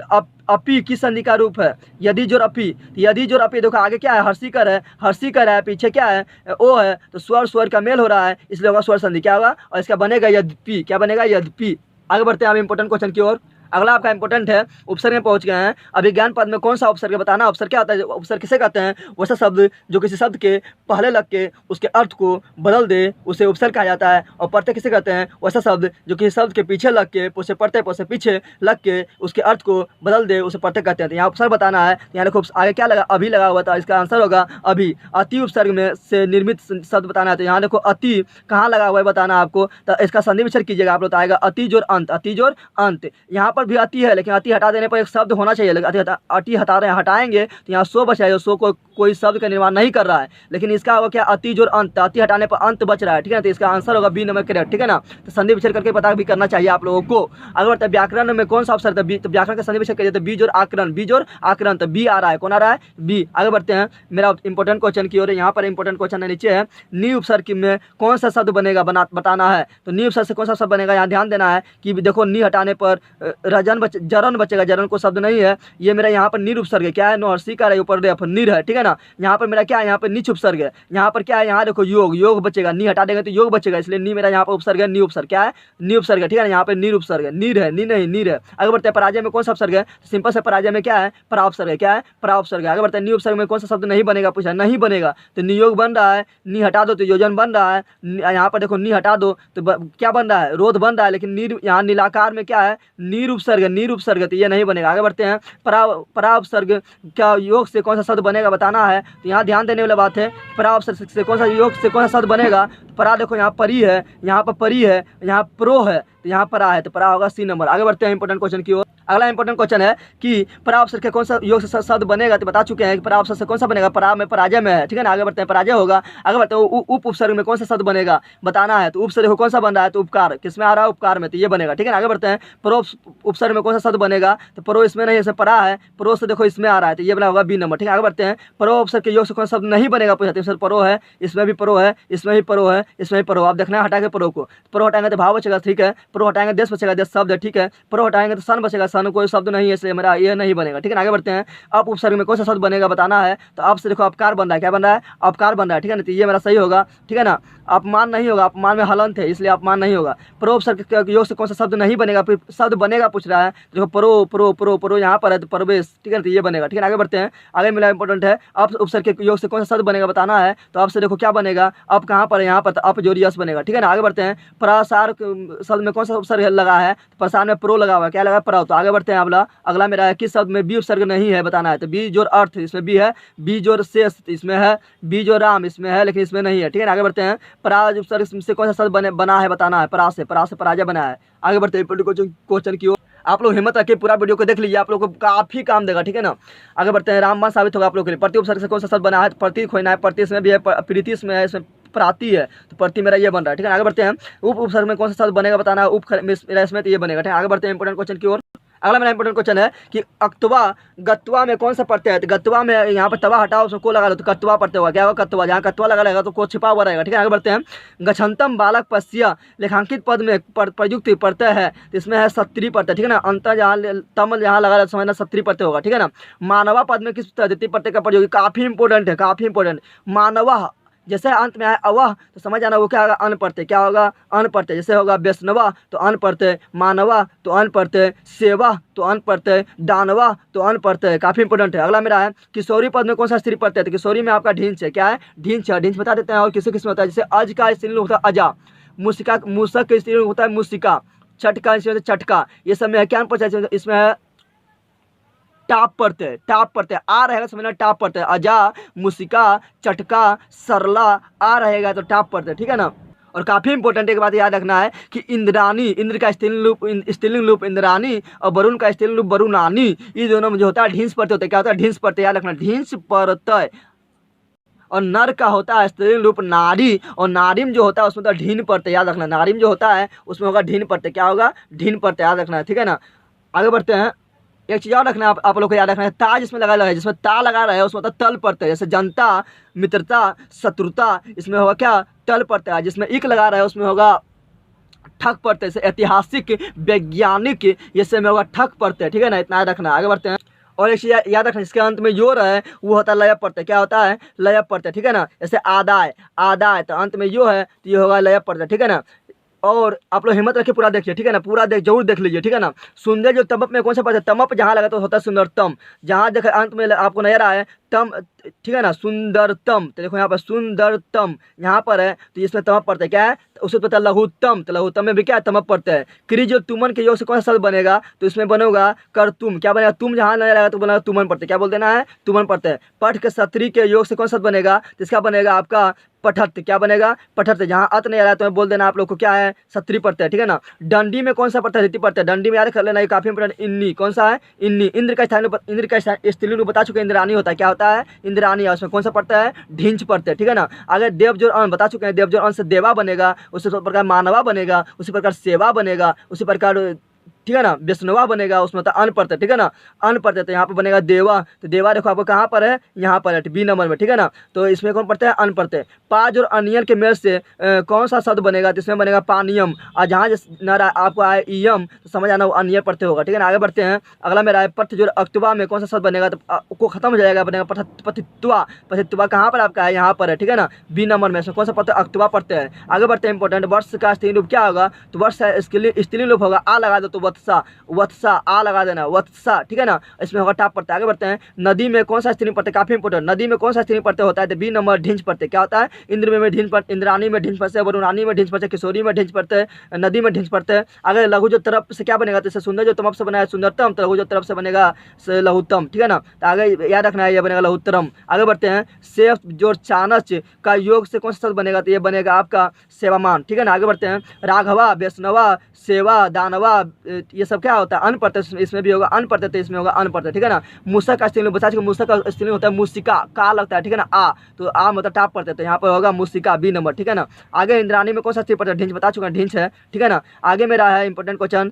अपी किस संधि का रूप है, यदि जोर अपी, तो यदि जोर अपी देखो आगे क्या है हर्षिकर है, हर्षिकर है, पीछे क्या है ओ है, तो स्वर का मेल हो रहा है, इसलिए होगा स्वर संधि, क्या होगा, और इसका बनेगा यद्यपि, क्या बनेगा यद्यपि। आगे बढ़ते हैं हम इंपॉर्टेंट क्वेश्चन की ओर। अगला आपका इंपॉर्टेंट है, उपसर्ग में पहुंच गए हैं। अभिज्ञान पद में कौन सा उपसर्ग बताना। उपसर्ग क्या होता है, उपसर्ग किसे कहते हैं, वैसा शब्द जो किसी शब्द के पहले लग के उसके अर्थ को बदल दे उसे उपसर्ग कहा जाता है। और प्रत्यय किसे कहते हैं, वैसा शब्द जो किसी शब्द के पीछे लग के उसे प्रत्यय से पीछे लग के उसके अर्थ को बदल दे उसे प्रत्यय कहते हैं। तो यहाँ उपसर्ग बताना है। यहाँ देखो आगे क्या लगा, अभी लगा हुआ था, इसका आंसर होगा अभी। अति उपसर्ग में से निर्मित शब्द बताना है। तो यहाँ देखो अति कहाँ लगा हुआ है बताना आपको। तो इसका संधि विच्छेद कीजिएगा आप लोग, आएगा अति जोर अंत, अति जोर अंत। यहाँ पर भी अति है, लेकिन अति हटा देने पर एक शब्द होना चाहिए, लेकिन अति हटा रहे हैं, हटाएंगे तो यहाँ सो बचा है। सो को कोई शब्द का निर्माण नहीं कर रहा है, लेकिन इसका होगा क्या, अति जोर अंत। अति हटाने पर अंत बच रहा है, ठीक है ना। तो इसका आंसर होगा बी नंबर करेक्ट, ठीक है ना। तो संधि विच्छेद करके पता भी करना चाहिए आप लोगों को। अगर बढ़ते हैं व्याकरण में कौन सा अवसर था, तो व्याकरण का संधि विच्छेद करिए तो बी जोर आकरण, बी जोर आकरण। तो बी आ रहा है, कौन आ रहा है, बी। आगे बढ़ते हैं मेरा इंपॉर्टेंट क्वेश्चन की ओर। यहाँ पर इंपॉर्टेंट क्वेश्चन है, नीचे है नी उपसर्ग में कौन सा शब्द बनेगा बताना है। तो नी उपसर्ग से कौन सा शब्द बनेगा, यहाँ ध्यान देना है कि देखो नी हटाने पर जरन बचेगा, जरन को शब्द नहीं है। ये मेरा यहाँ पर नीर उपसर्ग है, क्या है, नौरसी का ऊपर नीर है, ठीक है ना। यहाँ पर मेरा क्या है, यहाँ पर नीच उपसर्ग है। यहाँ पर क्या है, यहाँ देखो योग, योग बचेगा, नी हटा देंगे तो योग बचेगा, इसलिए नी मेरा यहाँ पर उपसर्ग है, नी उपसर्ग क्या है, नी उपसर्ग है, ठीक है ना। यहाँ पे नीर उपसर्ग है, नीर है, नी नहीं नीर है। आगे बढ़ते हैं पराजय में कौन सा उपसर्ग है, सिंपल से पराजय में क्या है, परा उपसर्ग है, क्या है, परा उपसर्ग है। आगे बढ़ते हैं नी उपसर्ग में कौन सा शब्द नहीं बनेगा, पूछा नहीं बनेगा तो नियोग बन रहा है, नी हटा दो तो योजन बन रहा है। यहाँ पर देखो नी हटा दो तो क्या बन रहा है, रोध बन रहा है, लेकिन नीर यहाँ नीलाकार में क्या है, नीर उपसर्ग है, नीर उपसर्ग, तो ये नहीं बनेगा। आगे बढ़ते हैं परा उपसर्ग क्या योग से कौन सा शब्द बनेगा बताना है। तो यहाँ ध्यान देने वाली बात है, परा उपसर्ग से कौन सा योग से कौन सा शब्द बनेगा। परा देखो यहाँ परी है, यहाँ पर परी है, यहाँ प्रो है, तो यहाँ परा है, तो परा होगा सी नंबर। आगे बढ़ते हैं इंपॉर्टेंट क्वेश्चन की ओर। अगला इंपॉर्टेंट क्वेश्चन है कि परा उपसर्ग के कौन सा योग से शब्द बनेगा, तो बता चुके हैं कि परा उपसर्ग से कौन सा बनेगा, परा में पराजय में है, ठीक है ना। आगे बढ़ते हैं पराजय होगा। आगे बढ़ते हैं उप उपसर्ग में कौन सा शब्द बनेगा बताना है। तो उपसर्ग कौन सा बन रहा है, तो उपकार किसमें आ रहा है, उपकार में, तो ये बनेगा, ठीक है ना। आगे बढ़ते हैं परो उपसर्ग में कौन सा शब्द बनेगा, तो परो इसमें नहीं, इसमें परा है, परो से देखो इसमें आ रहा है, तो ये बना होगा बी नंबर, ठीक है। आगे बढ़ते हैं परो उपसर्ग के योग से कौन सा शब्द नहीं बनेगा, पूछते हैं परो है, इसमें भी परो है, इसमें भी परो है, इसमें भी परो। आप देखना है हटा के परो को, परो हटाएंगे तो भाव बचेगा, ठीक है। परो हटाएंगे देश बचेगा, देश शब्द है, ठीक है। परो हटाएंगे तो सन बचेगा, सन कोई शब्द नहीं है, इसलिए मेरा ये नहीं बनेगा, ठीक है ना। आगे बढ़ते हैं अप उपसर्ग में कौन सा शब्द बनेगा बताना है। तो आप से देखो अपकार बन रहा है, क्या बन रहा है, अपकार बन रहा है, ठीक है ना। तो ये मेरा सही होगा, ठीक है ना। अपमान नहीं होगा, अपमान में हलंत है, इसलिए अपमान नहीं होगा। परो उपसर्ग के योग से कौन सा शब्द नहीं बनेगा, फिर शब्द बनेगा पूछ रहा है। देखो परो परो परो परो यहाँ पर है तो परवेश, ठीक है, तो ये बनेगा, ठीक है। आगे बढ़ते हैं, आगे मिला इंपॉर्टेंट है अप उपसर्ग के योग से कौन सा शब्द बनेगा बताना है। तो आपसे देखो क्या बनेगा, अप कहाँ पर है, यहाँ पर, तो अप जोड़ यस बनेगा, ठीक है ना। आगे बढ़ते हैं प्रसार शब्द में कौन सा उपसर्ग लगा है, प्रसार में प्रो लगा हुआ है, क्या लगा, प्रो। तो आगे बढ़ते हैं अगला मेरा है किस शब्द में बी उपसर्ग नहीं है बताना है। तो बी जोर अर्थ इसमें बी है, बी जोर शेष इसमें है, बी जोर राम इसमें है, लेकिन इसमें नहीं है, ठीक है ना। आगे बढ़ते हैं पराज उपसर्ग से कौन सा शब्द बना है बताना है। परा से पराजय बना है। आगे बढ़ते हैं क्वेश्चन की ओर। आप लोग हिम्मत रखिए, पूरा वीडियो को देख लीजिए, आप लोग को काफी काम देगा, ठीक है ना। आगे बढ़ते हैं रामबाण साबित होगा आप लोग के लिए। प्रति उपसर्ग से कौन सा शब्द बना है, प्रति खोना है, प्रति इसमें भी है, प्रीति इसमें है, इसमें प्राति है, तो प्रति मेरा ये बन रहा है, ठीक है। आगे बढ़ते हैं उप उपसर्ग में कौन सा शब्द बनेगा बताना है। उप मेरा इसमें तो ये बनेगा, ठीक है। आगे बढ़ते हैं इंपॉर्टेंट क्वेश्चन की ओर। अगला मेरा इंपॉर्टेंट क्वेश्चन है कि अक्तवा गत्वा में कौन सा प्रत्यय है। तो गत्वा में यहाँ पर तवा हटाओ, उसमें को लगा लो तो कत्वा प्रत्यय होगा, क्या होगा, कत्वा। जहाँ कत्वा लगा रहेगा तो को छिपा हुआ रहेगा, ठीक है। आगे बढ़ते हैं गच्छन्तम बालक पश्य लेखांकित पद में प्रयुक्त प्रत्यय है, तो इसमें है सत्री प्रत्यय, ठीक है ना। अंतर जहाँ तम जहाँ लगा रहा समझना सत्री प्रत्यय होगा, ठीक है ना। मानवा पद में किस तृतीय प्रत्यय का प्रयोग, काफी इंपॉर्टेंट है, काफी इंपॉर्टेंट। मानवा जैसे अंत में आए अवह तो समझ जाना वो क्या होगा, अन प्रत्यय, क्या होगा, अन प्रत्यय। जैसे होगा वैष्णवा तो अन प्रत्यय, मानवा तो अन प्रत्यय, सेवा तो अन प्रत्यय, दानवा तो अन प्रत्यय, काफी इंपॉर्टेंट है। अगला मेरा है किशोरी पद में कौन सा स्त्री प्रत्यय। तो किशोरी में आपका ढींच है, क्या है, ढींच है, ढींच बता देते हैं। और किसी किस्म होता है, जैसे अज का स्त्रीलिंग होता है अजा, मुसिका मूसक का स्त्रीलिंग होता है मुसिका, छठ का स्त्रीलिंग चटका, ये सब में है क्या प्रत्यय, इसमें है टाप प्रत्यय, टाप प्रत्यय आ रहेगा समझना, टाप प्रत्यय अजा मुसिका चटका सरला आ रहेगा तो टाप प्रत्यय, ठीक है ना। और काफी इंपॉर्टेंट एक बात याद रखना है कि इंद्रानी, इंद्र का स्त्रीलिंग रूप इंद्रानी और वरुण का स्त्रीलिंग रूप वरुणानी, ये दोनों में जो होता है ढींस प्रत्यय होता है, क्या होता है, ढींस प्रत्यय, याद रखना ढींस प्रत्यय। और नर का होता है स्त्रीलिंग रूप नारी, और नारिम जो होता है उसमें होता है ढीन प्रत्यय, याद रखना नारिम जो होता है उसमें होगा ढीन प्रत्यय, क्या होगा, ढीन प्रत्यय, याद रखना है, ठीक है ना। आगे बढ़ते हैं, एक चीज और रखना आप लोग को याद रखना है, ता जिसमें लगा है, जिसमें ता लगा रहा है उसमें होता है तल प्रत्यय, जैसे जनता मित्रता शत्रुता, इसमें होगा क्या, तल प्रत्यय। जिसमें इक लगा रहा है उसमें होगा ठक प्रत्यय, जैसे ऐतिहासिक वैज्ञानिक, ये सब में होगा ठक प्रत्यय, ठीक है ना, इतना याद रखना। आगे बढ़ते हैं, और एक चीज याद रखना, इसके अंत में यो है वो होता है लय प्रत्यय, क्या होता है, लय प्रत्यय, ठीक है ना। जैसे आदाय, आदाय तो अंत में यो है तो ये होगा लय प्रत्यय, ठीक है ना। और आप लोग हिम्मत रखिए, पूरा देखिए, ठीक है ना, पूरा जरूर देख लीजिए, ठीक है ना। सुंदर जो तमप में कौन सा पद है, तमप जहाँ लगा तो होता है सुंदरतम, जहाँ देखे अंत में आपको नजर आए तम, ठीक है ना, सुंदरतम, तो देखो यहाँ पर सुंदरतम यहाँ पर है तो इसमें तमप पड़ता है, क्या है उससे पता है लघुत्तम, तो लघुत्तम में भी क्या है तमप पड़ता है। क्री जो तुमन के योग से कौन सा शब्द बनेगा, तो इसमें बनेगा कर तुम, क्या बनेगा तुम, जहाँ नजर आएगा तो बनेगा तुमन पड़ता है, क्या बोल देना है तुमन पड़ता है। पठ के सत्री के योग से कौन सा शब्द बनेगा, तो इसका बनेगा आपका पठत, क्या बनेगा पठत, जहाँ अत नहीं आ रहा है तो बोल देना आप लोग को क्या है सत्री पड़ता है, ठीक है ना। डंडी में कौन सा पड़ता है, रीति पड़ता है, डंडी में याद कर लेना, ये काफी इंपोर्टेंट। इन्नी कौन सा है, इन्नी, इंद्र का स्थान, इंद्र का स्त्रीलिंग रूप बता चुके, इंद्रानी होता है, क्या होता है इंद्रानी, है उसमें कौन सा पड़ता है ढींच पड़ता है, ठीक है ना। अगर देव जो अन बता चुके हैं, देव जो अन से देवा बनेगा, उसी प्रकार मानवा बनेगा, उसी प्रकार सेवा बनेगा, उसी प्रकार ठीक है ना विष्णुवा बनेगा, उसमें तो अन्न पड़ता है, ठीक है ना, अन्न पड़ता है तो यहाँ पर बनेगा देवा, तो देवा देखो आपको कहाँ पर है, यहाँ पर है बी नंबर में, ठीक है ना। तो इसमें कौन पड़ता है अन्न पड़ते हैं। पाज और अनियन के मेल से कौन सा शब्द बनेगा, तो इसमें बनेगा पानियम, और जहाँ आपको आए इयम तो समझ आना वो अनियन पड़ते होगा, ठीक है ना। आगे बढ़ते हैं, अगला मेरा है पठ जो अक्तुबा में कौन सा शब्द बनेगा, तो को खत्म हो जाएगा, बनेगा पठित्वा, पठित्वा कहाँ पर आपका है, यहाँ पर है, ठीक है ना, बी नंबर में इसमें कौन सा पड़ता है अक्तुबा पड़ते हैं। आगे बढ़ते हैं इंपॉर्टेंट, वर्ष का स्त्रीलिंग रूप क्या होगा, तो वर्ष स्त्रीलिंग रूप होगा, आ लगा दो तो वत्सा, वत्सा आ लगा देना वत्सा, ठीक है ना, इसमें होगा टाप पड़ता है। आगे बढ़ते हैं, नदी में कौन सा स्त्रीलिंग पड़ता है, काफी इंपोर्टेंट, नदी में कौन सा स्त्रीलिंग पड़ते होता है, तो बी नंबर ढींच पड़ते, क्या होता है इंद्र में ढींच पड़ते, इंद्रानी में ढींच पड़ते, वरुणानी में ढींच पड़ते, किशोरी में ढींच पड़ते, नदी में ढींच पड़ते हैं। अगर लघु जो तरफ से क्या बनेगा, तो सुंदर जो तरफ से बना है सुंदरतम, तो लघु जो तरफ से बनेगा लघुत्तम, ठीक है ना, तो आगे याद रखना है ये बनेगा लघुत्तरम। आगे बढ़ते हैं, सेफ जो चाणच का योग से कौन सा शब्द बनेगा, तो ये बनेगा आपका सेवामान, ठीक है ना। आगे बढ़ते हैं, राघवा वैष्णवा सेवा दानवा ये सब क्या होता है अन्न पड़ता है, इसमें भी होगा अन्न पड़ता है, तो इसमें होगा अन्न पड़ता है, ठीक है ना। मूसक का स्त्रीलिंग बता चुके, मूसक का स्त्रीलिंग होता है मूसिका, का लगता है, ठीक है ना, आ तो आ मतलब टाप पड़ते हैं, तो यहाँ पर होगा मूसिका बी नंबर, ठीक है ना। आगे इंद्रानी में कौन सा स्त्री पड़ता है, ढींच बता चुका ढींच है, ठीक है ना। आगे मेरा है इंपॉर्टेंट क्वेश्चन,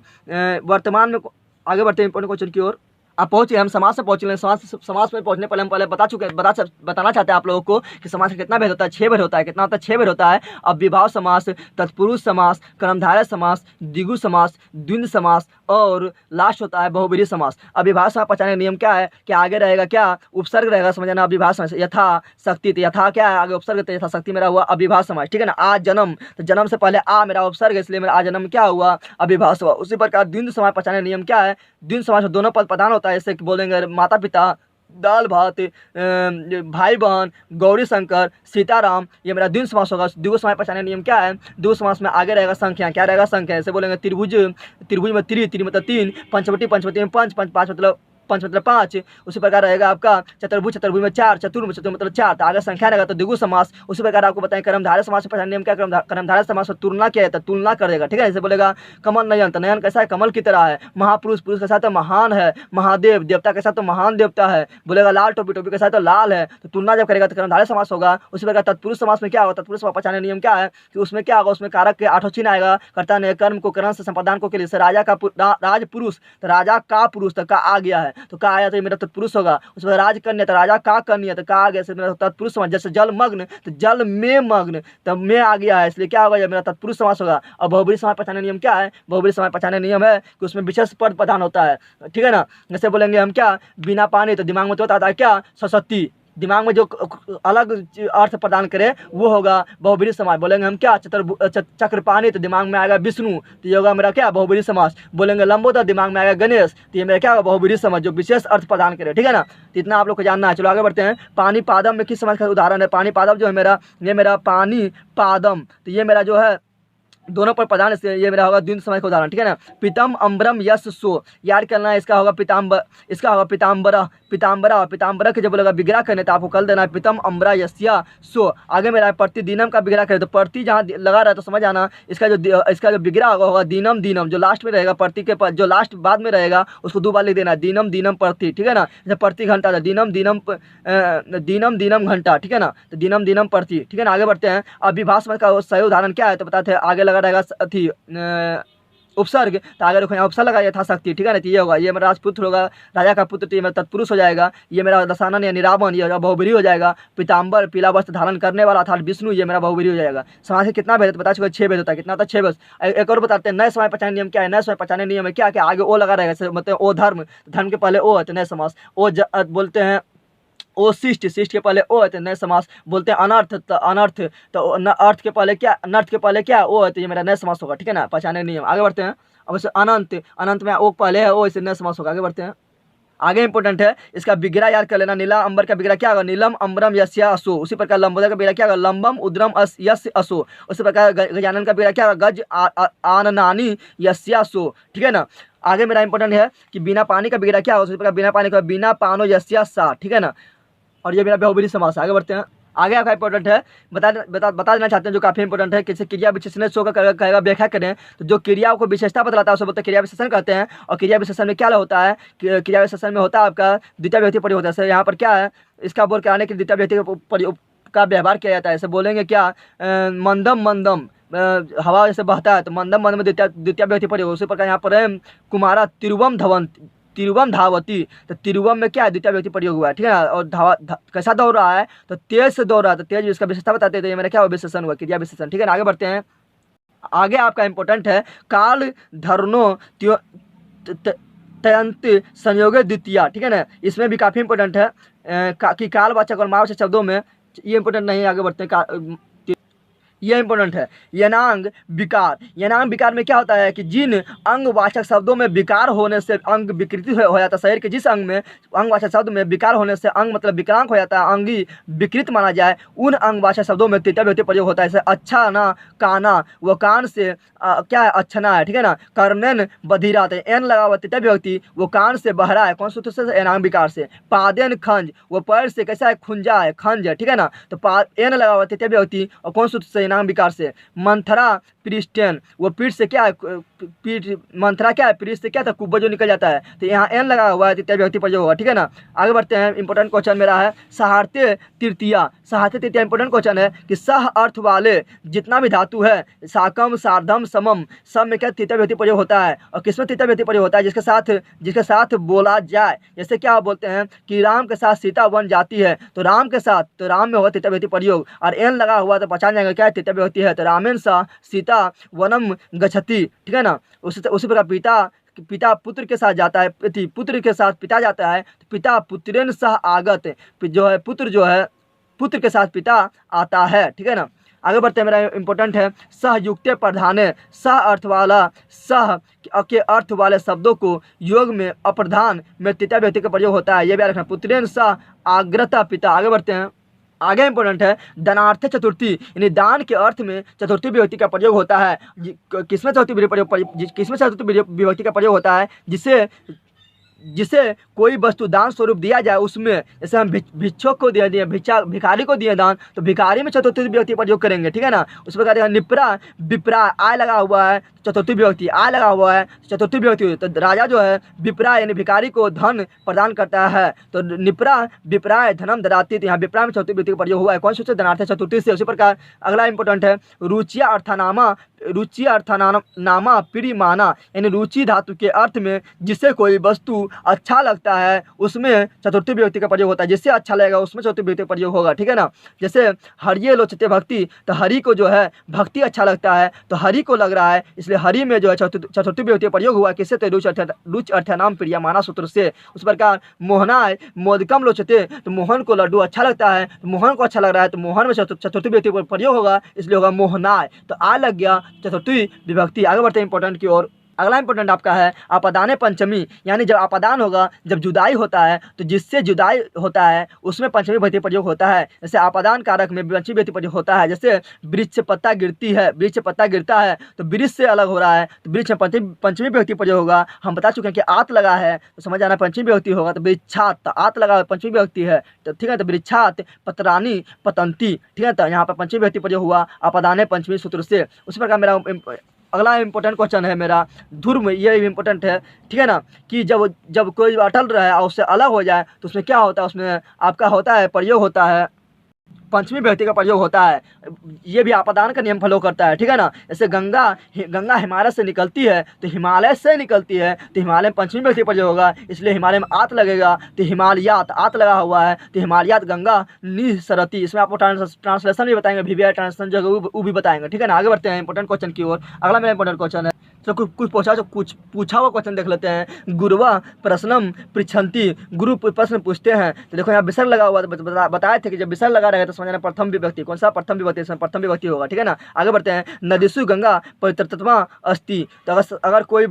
वर्तमान में आगे बढ़ते हैं इंपॉर्टेंट क्वेश्चन की ओर। आप पहुंचे, हम समाज से पहुंचे, समाज में पहुंचने पहले हम पहले बताना चाहते हैं आप लोगों को कि समाज का कितना भेद होता है, 6 भेद होता है, कितना होता है 6 भेद होता है। अब विभाव समास, तत्पुरुष समास, कर्मधारय समास, द्विगु समास, द्वंद्व समास और लास्ट होता है बहुब्रीहि समास। अब विभाव समास पहचानने का नियम क्या है कि आगे रहेगा क्या उपसर्ग रहेगा, समझना। अविभाव समास यथा शक्ति, तो यथा क्या है आगे उपसर्ग, तो यथा शक्ति मेरा हुआ अविभाव समास, ठीक है ना। आ जन्म, तो जन्म से पहले आ मेरा उपसर्ग है, इसलिए मेरा आ जन्म क्या हुआ अविभाव समास। उसी प्रकार द्वंद्व समास पहचानने का नियम क्या है, द्वंद्व समास में दोनों पद प्रधान होता है, जैसे कि बोलेंगे माता पिता, दाल भात, भाई बहन, गौरी शंकर, सीताराम, ये मेरा द्वंद्व समास होगा। द्विगु समास पहचानने नियम क्या है, द्विगु समास में आगे रहेगा संख्या, क्या रहेगा संख्या, जैसे बोलेंगे त्रिभुज, त्रिभुज में त्रि मतलब 3, पंचवटी, पंचवटी में 5, 5 मतलब 5 मतलब 5। उसी प्रकार रहेगा आपका चतुर्भुज, चतुर्भुज में 4, चतुर्भुज मतलब 4, तो आगे संख्या रहेगा तो द्विगु समास। उसी प्रकार आपको बताएं कर्मधारय समास में पहचानने नियम क्या, कर्मधारय समास में तुलना क्या है, तो तुलना कर देगा, ठीक है। जैसे बोलेगा कमल नयन, तो नयन कैसा है कमल की तरह है। महापुरुष, पुरुष कैसा है तो महान है। महादेव, देवता कैसा तो महान देवता है। बोलेगा लाल टोपी, टोपी कैसा है तो लाल है। तो तुलना जब करेगा तो कर्मधारय समास होगा। उसी प्रकार तत्पुरुष समास में क्या होगा, तत्पुरुष समास पहचानने नियम क्या है कि उसमें क्या होगा, उसमें कारक के 8 चिन्ह आएगा, कर्ता ने कर्म को करण से संपादन को के लिए, राजा का राजपुरुष, तो राजा का पुरुष तक का आ गया है, तो का आया तो मेरा तत्पुरुष होगा। उसमें राज कन्या, तो राजा का कन्या, तो का आ गया, मेरा तत्पुरुष समास। जैसे जल मग्न, तो जल में मग्न, तो में आ गया है, इसलिए क्या होगा ये मेरा तत्पुरुष समास होगा। और बहुब्रीहि समास पहचानने नियम क्या है, बहुब्रीहि समास पहचानने नियम है कि उसमें विशेष पद प्रधान होता है, ठीक है ना। जैसे बोलेंगे हम क्या बिना पानी, तो दिमाग में तो होता है क्या सरस्वती, दिमाग में जो अलग अर्थ प्रदान करे वो होगा बहुब्रीहि समास। बोलेंगे हम क्या चक्रपाणि, तो दिमाग में आएगा विष्णु, तो ये होगा मेरा क्या बहुब्रीहि समास। बोलेंगे लंबोदर, दिमाग में आएगा गणेश, तो ये मेरा क्या होगा बहुब्रीहि समास, जो विशेष अर्थ प्रदान करे, ठीक है ना। तो इतना आप लोग को जानना है। चलो आगे बढ़ते हैं। पानी पादम में किस समास का उदाहरण है, पानी पादम जो है मेरा, ये मेरा पानी पादम, तो ये मेरा जो है दोनों पर प्रधान, ये मेरा होगा द्वंद्व समास का उदाहरण, ठीक है ना। पितम अम्बरम यश सो, याद करना है, इसका होगा पिताम्बर, इसका होगा पिताम्बरा, पिताम्बरा, पिताम्बरा के जब बोलेगा विग्रह करने तो आपको कल देना है पितम अम्बरा यस्या सो। आगे मेरा प्रतिदिनम का विग्रह करे, तो प्रति जहाँ लगा रहा है तो समझ आना, इसका जो विग्रह होगा दीनम, दीनम जो लास्ट में रहेगा, प्रति के जो लास्ट बाद में रहेगा उसको 2 बार लिख देना, दीनम दीनम प्रति, ठीक है ना। जैसे प्रति घंटा था दीनम दीनम, दीनम दीनम घंटा, ठीक है ना, तो दीनम दीनम प्रति, ठीक है ना। आगे बढ़ते हैं। अब विभाव समास का सही उदाहरण क्या है, तो बताते हैं। आगे लगा रहेगा अथी उपसर्ग, तो आगे देखो यहाँ उपसर्ग लगा यथाशक्ति, ठीक है ना। तो ये होगा, ये मेरा राजपुत्र होगा, राजा का पुत्र, तो ये मेरा तत्पुरुष हो जाएगा। ये मेरा दशानन या निरावन, ये बहुब्रीहि हो जाएगा। पीताम्बर, पीला वस्त्र धारण करने वाला अर्थात विष्णु, ये मेरा बहुब्रीहि हो जाएगा। समास के कितना भेद बता चुका, 6 भेद होता है। कितना होता है 6 भेद। एक और बताते हैं, नए समास पहचानने नियम क्या है। नए समास पहचानने नियम है क्या, आगे ओ लगा रहेगा, मतलब ओ धर्म, धर्म के पहले ओ है तो नए समास। ओ बोलते हैं ओशिष्ट, शिष्ट के पहले ओ है तो नए समास बोलते हैं। अनर्थ तो अनर्थ, तो अर्थ के पहले क्या, नर्थ के पहले क्या ओ है तो ये मेरा नए समास होगा, ठीक है ना, पहचाने नियम। आगे बढ़ते हैं। अब इसे अनंत, अनंत में ओ पहले है, ओ इसे नए समास होगा। आगे बढ़ते हैं। आगे इंपॉर्टेंट है, इसका विग्रह याद कर लेना। नीला अंबर का विग्रह क्या होगा, नीलम अंबरम यस्या असो। उसी प्रकार लंबोदर का विग्रह क्या होगा, लंबम उद्रम यस असो। उसी प्रकार गजानन का विग्रह क्या होगा, गज आननानी यस्यासो, ठीक है ना। आगे मेरा इंपॉर्टेंट है कि बिना पानी का विग्रह क्या होगा, उसी प्रकार बिना पानी का बिना पानो यस्या सा, ठीक है ना। और ये मेरा बहुब्रीहि समास है। आगे बढ़ते हैं। आगे आपका इंपॉर्टेंट है, बता देना चाहते हैं जो काफी इंपॉर्टेंट है, किसी क्रिया विशेषण शो का कहेगा व्याख्या करें, तो जो क्रियाओं को विशेषता बतलाता है उसे बोलते हैं क्रिया विशेषण कहते हैं। और क्रिया विशेषण में क्या होता है, क्रिया विशेषण में होता है आपका द्वितीय विभक्ति प्रयोग होता है। यहाँ पर क्या है, इसका बोल के आने के द्वितीय विभक्ति का व्यवहार किया जाता है। ऐसे बोलेंगे क्या, मंदम मंदम, हवा जैसे बहता है तो मंदम मंदम में द्वितीय विभक्ति प्रयोग। उसी प्रकार यहाँ पर है कुमारा तिरुवम धवंत, तिरुवम धावती, तो तिरुवम में क्या है, द्वितीय व्यक्ति प्रयोग हुआ है, ठीक है ना। और कैसा दौड़ रहा है, तो तेज से दौड़ रहा है, तो तेज इसका विशेषता बताते हैं, तो ये मेरा क्या हुआ, विशेषण हुआ, क्रिया विशेषण, ठीक है ना। आगे बढ़ते हैं। आगे आपका इंपॉर्टेंट है काल धरनो तयंत संयोग द्वितीय, ठीक है ना। इसमें भी काफी इंपॉर्टेंट है कि कालवाचक और मावाचक शब्दों में, ये इंपॉर्टेंट नहीं है। आगे बढ़ते हैं। यह इंपॉर्टेंट है, यनांग विकार। यनांग विकार में क्या होता है कि जिन अंगवाचक शब्दों में विकार होने से अंग विकृति हो जाता है, शरीर के जिस अंग में अंगवाचक शब्द में विकार होने से अंग मतलब विकलांग हो जाता है, अंगी विकृत माना जाए, उन अंगवाचक शब्दों में तृतीय विभक्ति प्रयोग होता है। जैसे अच्छा ना, काना, वो कान से क्या है, अच्छना है, ठीक है ना। कर्णन बधिरा, तो एन लगा हुआ तृतीय विभक्ति, वो कान से बहरा है, कौन सूत्र से, एनांग विकार से। पादेन खंज, वो पैर से कैसा है, खुंजा है, खंज है, ठीक है ना। तो एन लगा हुआ तृतीय विभक्ति और कौन सूत्र से, एनांग विकार से। मंथरा पृष्ठन, वो पीठ से क्या है, पीठ, मंथरा क्या है, पीठ से क्या था, कुब्बा जो निकल जाता है, तो यहाँ एन लगा हुआ है, तृतीय विभक्ति प्रयोग होगा, ठीक है ना। आगे बढ़ते हैं। इंपॉर्टेंट क्वेश्चन मेरा है सहार्ते तृतीया। सहार्ते तृतीया इंपॉर्टेंट क्वेश्चन है कि सह अर्थ वाले जितना भी धातु है, साकम सार्धम समम, सब में क्या तृतीय विभक्ति प्रयोग होता है। और किसमें तृतीय विभक्ति प्रयोग होता है, जिसके साथ बोला जाए। जैसे क्या बोलते हैं कि राम के साथ सीता वन जाती है, तो राम के साथ, तो राम में होगा तृतीय विभक्ति प्रयोग, और एन लगा हुआ तो पहचान जाएंगे क्या तृतीय विभक्ति है, तो रामेन सा सीता वनम गच्छति, ठीक है ना। उसी प्रकार पिता पुत्र के साथ जाता है, पुत्र के साथ पिता जाता है, तो पिता पुत्रेन सह आगत, जो है पुत्र जो है पुत्र के साथ पिता आता है, ठीक है ना। आगे बढ़ते हैं। मेरा इंपॉर्टेंट है सहयुक्त प्रधाने, सह अर्थ वाला, सह के अर्थ वाले शब्दों को योग में अप्रधान में तृतीय विभक्ति का प्रयोग होता है, यह भी रखना। पुत्रेन सह आग्रता पिता। आगे बढ़ते हैं। आगे इंपॉर्टेंट है दानार्थ चतुर्थी, यानी दान के अर्थ में चतुर्थी विभक्ति का प्रयोग होता है। किसमें चतुर्थी विभक्ति का प्रयोग होता है, जिसे कोई वस्तु दान स्वरूप दिया जाए उसमें, जैसे हम भिक्षुक को दिए भिखारी को दिए दान, तो भिखारी में चतुर्थी विभक्ति प्रयोग करेंगे, ठीक है ना। उस प्रकार निपरा विप्रा, आय लगा हुआ है, चतुर्थी विभक्ति, आय लगा हुआ है चतुर्थी विभक्ति, तो राजा जो है विप्रा यानी भिखारी को धन प्रदान करता है, तो निपरा विप्राय धनम ददाति, तो यहाँ विप्रा में चतुर्थी विभक्ति का प्रयोग हुआ है, कौन से धनार्थ चतुर्थी से। उसी प्रकार अगला इंपॉर्टेंट है रुचिया अर्थानामा, रुचि अर्थानामा प्रियमाना, यानी रुचि धातु के अर्थ में जिसे कोई वस्तु अच्छा लगता है उसमें चतुर्थी विभक्ति का प्रयोग होता है, जिससे अच्छा लगेगा उसमें चतुर्थी विभक्ति का प्रयोग होगा, ठीक है ना। जैसे हरिये लोचते भक्ति, तो हरि को जो है भक्ति अच्छा लगता है, तो हरि को लग रहा है, इसलिए हरि में जो है चतुर्थी विभक्ति का प्रयोग हुआ, किससे, तो रुच अर्थानाम प्रियमाना सूत्र से। उस प्रकार मोहनाय मोदकम लोचते, तो मोहन को लड्डू अच्छा लगता है, तो मोहन को अच्छा लग रहा है, तो मोहन में चतुर्थी विभक्ति का प्रयोग होगा, इसलिए होगा मोहनाय, तो आ लग गया चतुर्थी विभक्ति। आगे बढ़ते हैं इंपॉर्टेंट की ओर। अगला इंपॉर्टेंट आपका है अपदाने पंचमी, यानी जब अपदान होगा, जब जुदाई होता है, तो जिससे जुदाई होता है उसमें पंचमी विभक्ति प्रयोग होता है। जैसे अपदान कारक में पंचमी विभक्ति प्रयोग होता है, जैसे वृक्ष से पत्ता गिरती है, वृक्ष से पत्ता गिरता है, तो वृक्ष से अलग हो रहा है, तो वृक्ष में पंचमी विभक्ति प्रयोग होगा। हम बता चुके हैं कि आत लगा है तो समझ आना पंचमी विभक्ति होगा, तो वृक्षात, तो आत लगा पंचमी विभक्ति है, तो ठीक है, तो वृक्षात पतरानी पतंती, ठीक है, तो यहाँ पर पंचमी विभक्ति प्रयोग हुआ अपदाने पंचमी सूत्र से। उसी प्रकार मेरा अगला इंपॉर्टेंट क्वेश्चन है मेरा ध्रुव, ये भी इंपॉर्टेंट है, ठीक है ना, कि जब कोई अटल रहे और उससे अलग हो जाए तो उसमें क्या होता है, उसमें आपका होता है प्रयोग होता है पंचमी विभक्ति का प्रयोग होता है। ये भी अपदान का नियम फॉलो करता है, ठीक है ना। जैसे गंगा हिमालय से निकलती है, तो हिमालय से निकलती है, तो हिमालय में पंचमी विभक्ति प्रयोग होगा, इसलिए हिमालय में आत लगेगा, तो हिमालयात, आत लगा हुआ है, तो हिमालयात गंगा निसरती। इसमें आपको ट्रांसलेशन भी बताएंगे, VVI ट्रांसलेशन जो वो भी बताएंगे, ठीक है ना। आगे बढ़ते हैं इंपॉर्टेंट क्वेश्चन की ओर। अगला मेरा इंपॉर्टेंट क्वेश्चन है तो कुछ पूछा हुआ क्वेश्चन देख लेते हैं। गुरुवा प्रश्नम पृच्छन्ति, गुरु प्रश्न पूछते हैं। तो देखो यहाँ विसर्ग लगा हुआ, बताए थे कि जब विसर्ग लगा रहेगा तो समझना प्रथम विभक्ति। कौन सा प्रथम विभक्ति? इसमें प्रथम विभक्ति होगा, ठीक है ना। आगे बढ़ते हैं। नदीसु गंगा पवित्रतमा अस्ति, तो अगर कोई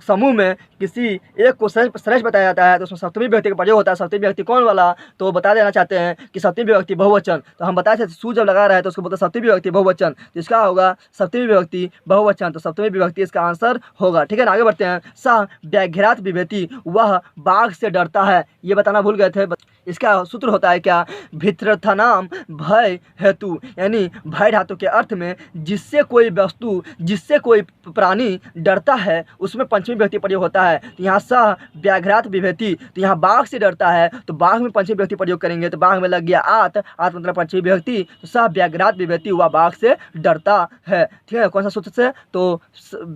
समूह में किसी एक को श्रेष्ठ बताया जाता है तो उसमें सप्तमी विभक्ति का प्रयोग होता है। सप्तमी विभक्ति कौन वाला? तो बता देना चाहते हैं कि सप्तमी विभक्ति बहुवचन। तो हम बताए थे सु जब लगा रहा है तो उसको बोलते हैं सप्तमी विभक्ति बहुवचन, तो इसका होगा सप्तमी विभक्ति बहुवचन, तो सप्तमी विभक्ति इसका आंसर होगा, ठीक है ना। आगे बढ़ते हैं। सह व्याघ्रात बिभेति, वह बाघ से डरता है, ये बताना भूल गए थे। इसका सूत्र होता है क्या? भित्रथनाम भय हेतु, यानी भय धातु के अर्थ में जिससे कोई वस्तु, जिससे कोई प्राणी डरता है उसमें पंचमी विभक्ति प्रयोग होता है। तो यहाँ सह व्याघ्रात बिभेति, तो यहाँ बाघ से डरता है तो बाघ में पंचमी विभक्ति प्रयोग करेंगे, तो बाघ में लग गया आत, आत मतलब पंचमी विभक्ति, तो सह व्याघ्रात बिभेति, वह बाघ से डरता है, ठीक है। कौन सा सूत्र से? तो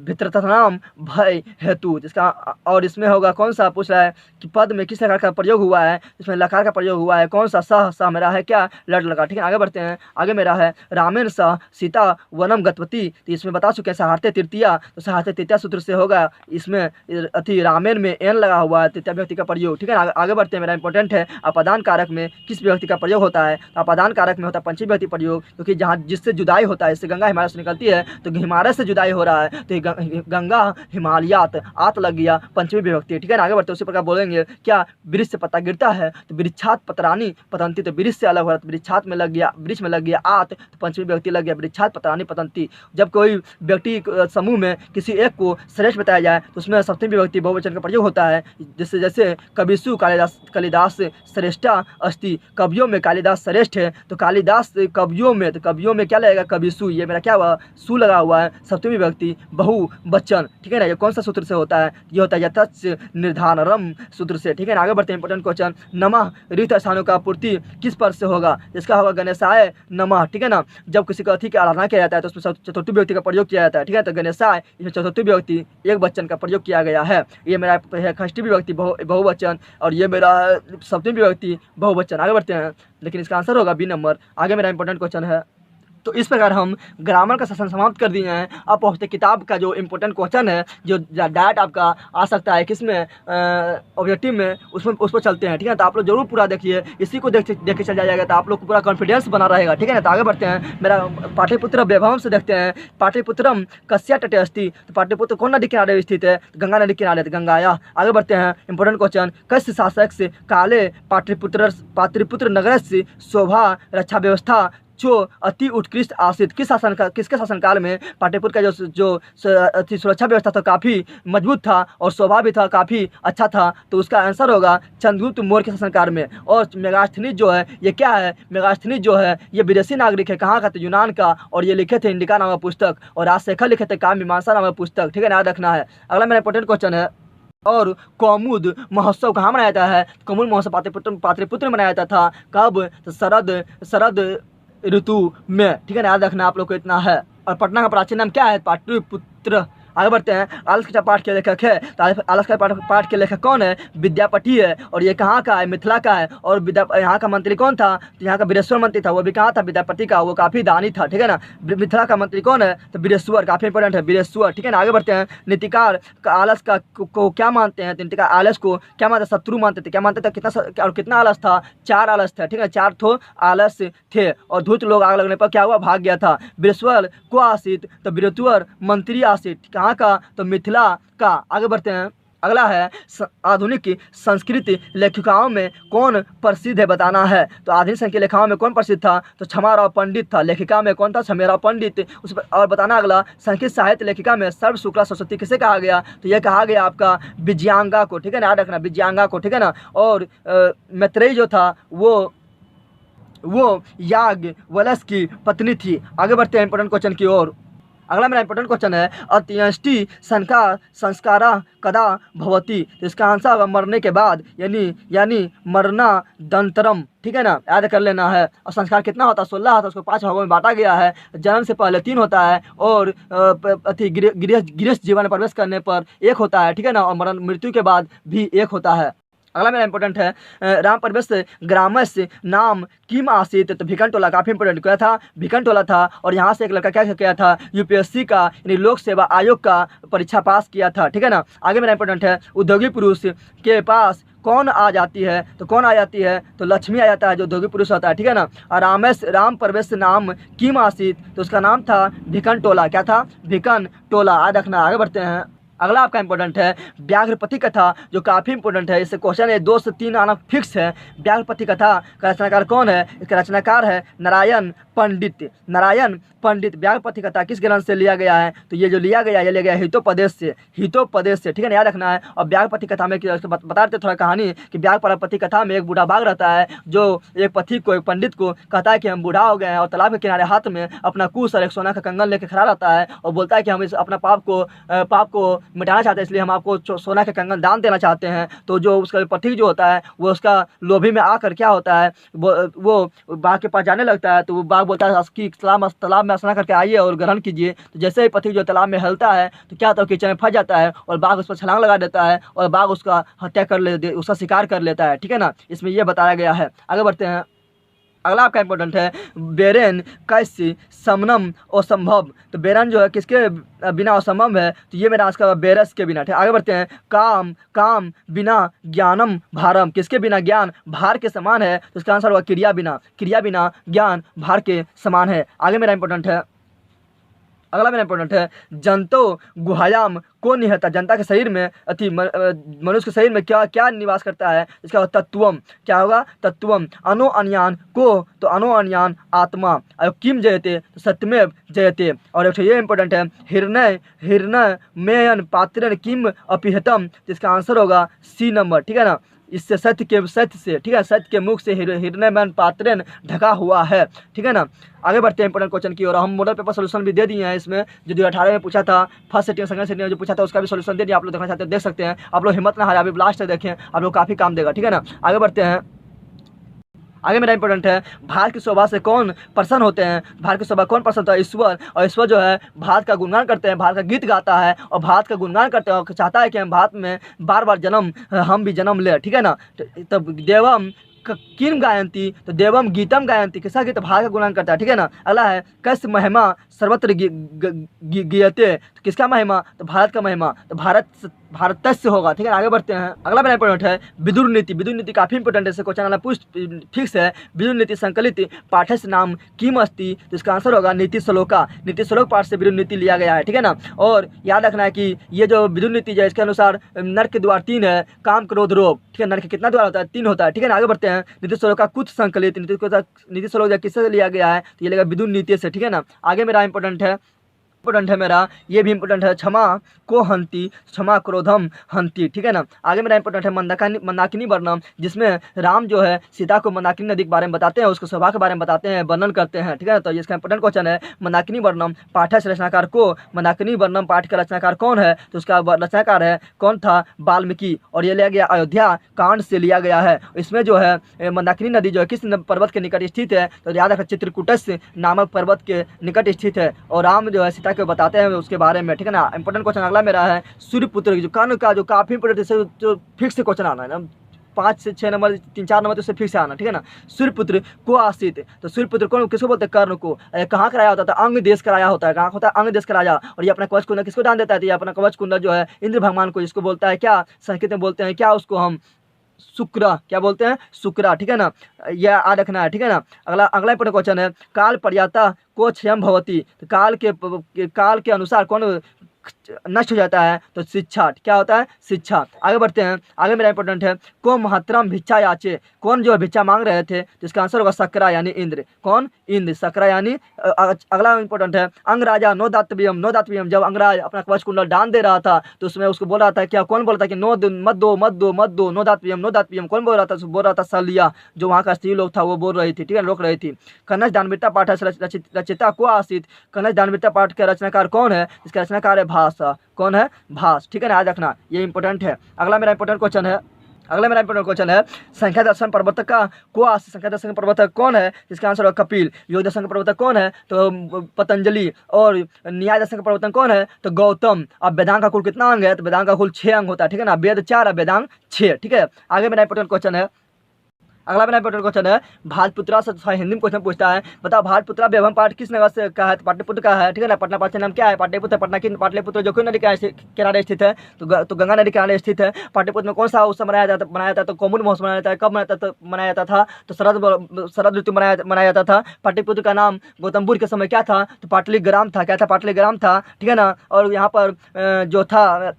भित्रथनाम भय हेतु, जिसका और इसमें होगा कौन सा? पूछ रहा है कि पद में किस लकार का प्रयोग हुआ है, इसमें लकार का प्रयोग हुआ है। कौन सा? सह मेरा है क्या? लट लगा, ठीक है। आगे बढ़ते हैं। आगे मेरा है रामेण सह सीता वनम गतवती, तो इसमें बता चुके हैं सहार्थे तृतीया, तो सहार्थे तृतीया सूत्र से होगा। इसमें अति रामेण में एन लगा हुआ है, तृतीया विभक्ति का प्रयोग, ठीक है। आगे बढ़ते हैं। मेरा इंपॉर्टेंट है अपादान कारक में किस विभक्ति का प्रयोग होता है? तो अपादान कारक में होता है पंचमी विभक्ति प्रयोग, क्योंकि जहाँ जिससे जुदाई होता है, इससे गंगा हिमालय से निकलती है तो हिमालय से जुदाई हो रहा है तो गंगा हिमालयात, आत लग गया पंचमी विभक्ति, ठीक है ना। आगे बढ़ते हैं। उसी प्रकार बोलेंगे क्या? वृक्ष से पत्ता गिरता है तो वृक्षात पत्रानी पतंती, तो वृक्ष से अलग हो रहा है तो वृक्षात में लग गया, वृक्ष में लग गया आत, तो पंचमी विभक्ति लग गया वृक्षात पत्रानी पतंती। जब कोई व्यक्ति समूह में किसी एक को श्रेष्ठ बताया जाए तो उसमें सप्तमी विभक्ति बहुवचन का प्रयोग होता है। जैसे कविसु कालिदास श्रेष्ठा अस्ति, कवियों में कालिदास श्रेष्ठ है तो कालिदास कवियों में, तो कवियों में क्या लगेगा? कविसु, ये मेरा क्या हुआ? सु लगा हुआ है, सप्तमी विभक्ति बहुवचन, ठीक है ना। ये कौन सा सूत्र से होता है? ये होता है यथच निर्धारम सूत्र से, ठीक है ना। आगे बढ़ते हैं। Important question. नमः रिक्त स्थानों का पूर्ति किस पर से होगा? इसका होगा गणेशाय नमः, ठीक है ना। जब किसी अतिथि की आराधना किया जाता है तो उसमें चतुर्थी विभक्ति का प्रयोग किया जाता है, ठीक है। तो गणेशाय, इसमें चतुर्थी विभक्ति एक वचन का प्रयोग किया गया है। ये मेरा है षष्ठी विभक्ति बहुवचन और ये मेरा सप्तमी विभक्ति बहुवचन। आगे बढ़ते हैं, लेकिन इसका आंसर होगा बी नंबर। आगे मेरा इंपॉर्टेंट क्वेश्चन है। तो इस प्रकार हम ग्रामर का सेशन समाप्त कर दिए हैं। अब पहुँचते किताब का जो इम्पोर्टेंट क्वेश्चन है, जो डायरेक्ट आपका आ सकता है किसमें, ऑब्जेक्टिव में, उसमें उस पर चलते हैं, ठीक है। तो आप लोग जरूर पूरा देखिए, इसी को देख के चल जाएगा तो आप लोग को पूरा कॉन्फिडेंस बना रहेगा, ठीक है ना। तो आगे बढ़ते हैं। मेरा पाटलिपुत्र वैभवम से देखते हैं। पाटलिपुत्रम कस्या तटे अस्ति, तो पाटलिपुत्र कौन नदी किनारे स्थित है? गंगा नदी किनारे, तो गंगाया। आगे बढ़ते हैं। Important question. कस्य शासक से काले पाटलिपुत्र नगर से शोभा रक्षा व्यवस्था जो अति उत्कृष्ट आसित, किसके शासनकाल में पाटलिपुत्र का जो सुरक्षा व्यवस्था था काफ़ी मजबूत था और शोभा भी था, काफ़ी अच्छा था, तो उसका आंसर होगा चंद्रगुप्त मौर्य के शासनकाल में। और मेगास्थनीज जो है ये क्या है? मेगास्थनीज जो है ये विदेशी नागरिक है, कहाँ का? तो यूनान का, और ये लिखे थे इंडिका नामक पुस्तक, और राजशेखर लिखे थे काव्य मीमांसा नामक पुस्तक, ठीक है, याद रखना है। अगला मेरा इंपॉर्टेंट क्वेश्चन है। और कौमुद महोत्सव कहाँ मनाया जाता है? कौमुद महोत्सव पाटलिपुत्र में मनाया जाता था। कब? तो शरद ऋतु में, ठीक है ना, याद रखना आप लोग को इतना है। और पटना का प्राचीन नाम क्या है? पाटलिपुत्र। आगे बढ़ते हैं। आलस का पाठ के लेखक है, तो आलस का पाठ के लेखक कौन है? विद्यापति है, और ये कहाँ का है? मिथिला का है। और यहाँ का मंत्री कौन था? तो यहाँ का वीरेश्वर मंत्री था, वो भी कहाँ था? विद्यापति का, वो काफ़ी दानी था, ठीक है ना। मिथिला का मंत्री कौन है? तो वीरेश्वर, काफ़ी इंपॉर्टेंट है वीरेश्वर, ठीक है ना। आगे बढ़ते हैं। नीतिकार आलस को क्या मानते हैं? तो नीतिकार आलस को क्या मानते? शत्रु मानते थे। क्या मानते थे? कितना और कितना आलस था? 4 आलस थे, ठीक है, 4 तो आलस थे, और धूर्त लोग आग लगने पर क्या हुआ? भाग गया था। वीरेश्वर को आसित, तो वीरेश्वर मंत्री आसित, कहाँ का? तो मिथिला का। आगे बढ़ते हैं। अगला है आधुनिक संस्कृत लेखिकाओं में कौन प्रसिद्ध है? बताना है। तो आधुनिक संस्कृत लेखिकाओं में कौन प्रसिद्ध था? तो क्षमाराव पंडित था। लेखिका में कौन था? क्षमाराव पंडित। उस पर और बताना। अगला संस्कृत साहित्य लेखिका में सर्व शुक्ला सरस्वती किसे कहा गया? तो यह कहा गया आपका विजयांगा को, ठीक है ना, याद रखना विजयांगा को, ठीक है ना। और मैत्रेयी जो था वो याज्ञवल्क्य की पत्नी थी। आगे बढ़ते हैं इंपॉर्टेंट क्वेश्चन की ओर। अगला मेरा इंपॉर्टेंट क्वेश्चन है अंत्येष्टि संस्कारा कदा भवति, तो इसका आंसर होगा मरने के बाद, यानी मरणादंतरम, ठीक है ना, याद कर लेना है। और संस्कार कितना होता है? 16 होता है, उसको 5 भागों में बांटा गया है। जन्म से पहले 3 होता है, और गृहस्थ जीवन में प्रवेश करने पर 1 होता है, ठीक है ना, और मृत्यु के बाद भी 1 होता है। अगला मेरा इंपॉर्टेंट है राम परवेश ग्रामस्य नाम किम आसीत। तो भिकन टोला काफ़ी इंपॉर्टेंट क्या था, भिकन टोला था। और यहाँ से एक लड़का क्या किया था, यूपीएससी का यानी लोक सेवा आयोग का परीक्षा पास किया था, ठीक है ना। आगे मेरा इंपॉर्टेंट है उद्योगी पुरुष के पास कौन आ जाती है। तो कौन आ जाती है, तो लक्ष्मी आ जाता है जो उद्योगी पुरुष होता है, ठीक है ना। और राम परवेश नाम किम आसीत, तो उसका नाम था भिकन टोला। क्या था, भिकन टोला। आज रखना। आगे बढ़ते हैं। अगला आपका इंपॉर्टेंट है व्याघ्रपति कथा, जो काफ़ी इंपॉर्टेंट है। इससे क्वेश्चन है 2 से 3 आना फिक्स है। व्याघ्रपति कथा का रचनाकार कौन है, इसका रचनाकार है नारायण पंडित। नारायण पंडित। व्याघ्रपति कथा किस ग्रंथ से लिया गया है, तो ये जो लिया गया है ये लिया गया हितोपदेश से, हितोपदेश से, ठीक है ना, याद रखना है। और व्याघ्रपति कथा में बता देते थोड़ा कहानी कि व्याघ्रपति कथा में एक बूढ़ा बाघ रहता है जो एक पथिक को, एक पंडित को कहता है कि हम बूढ़ा हो गए हैं, और तालाब के किनारे हाथ में अपना कुश और एक सोना का कंगन लेकर खड़ा रहता है और बोलता है कि हम इस अपना पाप को मिटाना चाहते हैं, इसलिए हम आपको सोना के कंगन दान देना चाहते हैं। तो जो उसका पथिक जो होता है वो उसका लोभी में आकर क्या होता है, वो बाघ के पास जाने लगता है। तो वो बाघ बोलता है कि तालाब में स्नान करके आइए और ग्रहण कीजिए। तो जैसे ही पथिक जो तालाब में हिलता है तो क्या होता है, कीचड़ में फंस जाता है और बाघ उस पर छलांग लगा देता है और बाघ उसका हत्या उसका शिकार कर लेता है, ठीक है ना। इसमें यह बताया गया है। आगे बढ़ते हैं। अगला आपका इंपॉर्टेंट है बेरेन कैसी समनम असंभव। तो बेरन जो है किसके बिना असंभव है, तो ये मेरा आज का बेरस के बिना, ठीक। आगे बढ़ते हैं। काम बिना ज्ञानम भारम। किसके बिना ज्ञान भार के समान है, तो इसका आंसर होगा क्रिया बिना ज्ञान भार के समान है। आगे मेरा इंपॉर्टेंट है। अगला मेरा इंपॉर्टेंट है जंतो गुहायाम को निहता। जनता के शरीर में मनुष्य के शरीर में क्या क्या निवास करता है, इसका तत्वम। क्या होगा, तत्वम। अनो अन्यान को, तो अनो अन्यान आत्मा। और किम जयते, तो सत्यमेव जयते। और एक ये इंपॉर्टेंट है हिरण्य मेयन पात्रेण किम अपिहतम, जिसका आंसर होगा सी नंबर, ठीक है ना। इससे सत्य से, ठीक है, सत्य के मुख से हिरण्यमय पात्रेण ढका हुआ है, ठीक है ना। आगे बढ़ते हैं इंपॉर्टेंट क्वेश्चन की और हम मॉडल पेपर सोल्यूशन भी दे दिए हैं इसमें। जो 2018 में पूछा था, फर्स्ट सेटिंग सेकंड सेटिंग में जो पूछा था उसका भी सोल्यूशन दे दिया। आप लोग देखना चाहते हैं देख सकते हैं। आप लोग हिम्मत ना हारें, अभी लास्ट तक देखें, आप लोग काफ़ी काम देगा, ठीक है ना। आगे बढ़ते हैं। आगे मेरा इंपॉर्टेंट है भारत की शोभा से कौन प्रसन्न होते हैं। भारत की शोभा कौन प्रसन्न होता है, ईश्वर। और ईश्वर जो है भारत का गुणगान करते हैं, भारत का गीत गाता है और भारत का गुणगान करते हैं और चाहता है कि हम भारत में बार बार हम भी जन्म ले, ठीक है ना। तब देवम किम गायंती, तो देवम गीतम गायंती। किसका गीत, भारत का गुणगान करता है, ठीक है ना। अगला है कस महिमा सर्वत्र गीयते। तो किसका महिमा, तो भारत का महिमा। तो भारत से होगा, ठीक है। आगे बढ़ते हैं। अगला मेरा इंपॉर्टेंट है विदुर नीति काफ़ी इंपॉर्टेंट है, इसे क्वेश्चन आना पूछ फिक्स है। विदुर नीति संकलित पाठ्य नाम किम अस्ति, तो इसका आंसर होगा नीति श्लोक पाठ से विदुर नीति लिया गया है, ठीक है ना। और याद रखना है कि ये जो विदुर नीति है इसके अनुसार नर के द्वार 3 है, काम क्रोध लोभ, ठीक है। नर के कितना द्वार होता है, 3 होता है, ठीक है ना। आगे बढ़ते हैं। नीति श्लोक का कुछ संकलित, नीति श्लोक किससे लिया गया है, तो ये लेगा विदुर नीति से, ठीक है ना। आगे मेरा इंपॉर्टेंट है मेरा ये भी इंपॉर्टेंट है क्षमा को हंती क्षमा क्रोधम हंती, ठीक है ना। आगे मेरा इंपॉर्टेंट है मंदाकिनी वर्णम, जिसमें राम जो है सीता को मंदाकिनी नदी के बारे में बताते हैं, उसको शोभा के बारे में बताते हैं, वर्णन करते हैं, ठीक है ना। तो इसका इंपॉर्टेंट क्वेश्चन है मंदाकिनी वर्णम पाठ से रचनाकार को। मंदाकिनी वर्णम पाठ का रचनाकार कौन है, तो उसका रचनाकार है कौन था, वाल्मीकि। और ये लिया गया अयोध्या कांड से लिया गया है। इसमें जो है मंदाकिनी नदी जो है किस पर्वत के निकट स्थित है, तो याद रखना चित्रकूटस्थ नामक पर्वत के निकट स्थित है। और राम जो है सीता को बताते हैं उसके बारे में, ठीक है ना। इंपॉर्टेंट क्वेश्चन अगला मेरा है सूर्यपुत्र जो कर्ण का, जो काफी इंपॉर्टेंट है, जो फिक्स क्वेश्चन आना है ना, 5 से 6 नंबर 3-4 नंबर तो उससे फिक्स आना, ठीक है ना। सूर्यपुत्र को आसित, तो सूर्यपुत्र कौन किसको बोलते हैं, कर्ण को। कहाँ कराया होता था, अंग देश कराया होता है। कहाँ होता है, अंग देश का राजा। और ये अपना कवच कुंडल किसको दान देता है, ये अपना कवच कुंडल जो है इंद्र भगवान को, जिसको बोलता है क्या, संस्कृत में बोलते हैं क्या उसको हम, शुक्रा। क्या बोलते हैं, शुक्रा, ठीक है ना। यह याद रखना है, ठीक है ना। अगला इंपॉर्टेंट क्वेश्चन है काल पर्याता को क्षयम भवती, तो काल के अनुसार कौन नष्ट हो जाता है, तो शिक्षा। क्या होता है, शिक्षा। आगे बढ़ते हैं। आगे मेरा इंपॉर्टेंट है को महत्रम भिक्षा याचे, कौन जो भिक्षा मांग रहे थे, तो इसका आंसर होगा सकरा यानी इंद्र। कौन, इंद्र, सकरा यानी। अगला इंपॉर्टेंट है अंग राजा नो दातव्यम। जब अंगराज अपना कवच कुंडल दान दे रहा था तो उसमें उसको बोल रहा था क्या, कौन बोल रहा था कि मत दो नो दातव्यम। कौन बोल रहा था, बोल रहा था सलिया, जो वहाँ का स्त्री लोग था वो बोल रही थी, ठीक है, रोक रही थी। कनज दानवीरता पाठ रचिता को आसित, कनज दानवीरता पाठ के रचनाकार कौन है, इसका रचनाकार है भाषा। कौन है, भास, ठीक है ना। याद रखना ये इंपॉर्टेंट है। अगला मेरा इंपॉर्टेंट क्वेश्चन है अगला मेरा इंपॉर्टेंट क्वेश्चन है, संख्या दर्शन प्रवर्तक का को संख्या दर्शन प्रवर्तक कौन है? इसका आंसर होगा कपिल। योग दर्शन का प्रवर्तक कौन है? तो पतंजलि। और न्याय दर्शन का प्रवर्तक कौन है? तो गौतम। अब वेदांग का कुल कितना अंग है? तो वेदांग का कुल 6 अंग होता है, ठीक है ना। वेद 4 और वेदांग 6, ठीक है। आगे मेरा इंपॉर्टेंट क्वेश्चन है, अगला मेरा इंपॉर्टेंट क्वेश्चन है, भाटपुत्रा से हिंदी में क्वेश्चन पूछता है, बताओ भाटपुत्रा व्यवहार पाठ किस नगर से का है? तो पाटलिपुत्र का है, ठीक है ना। पटना पाठ का नाम क्या है? पाटलिपुत्र। पटना की पाटलिपुत्र जो क्यों नदी के किनारे स्थित है? तो गंगा नदी के किनारे स्थित है। पाटलिपुत्र में कौन सा उत्सव मनाया जाता है? तो कौमुदी महोत्सव मनाया जाता है। कब मनाया जाता था? तो शरद ऋतु मनाया जाता था। पाटलिपुत्र का नाम गौतम बुद्ध के समय क्या था? तो पाटलिग्राम था। क्या था? पाटलिग्राम था, ठीक है ना। और यहाँ पर जो था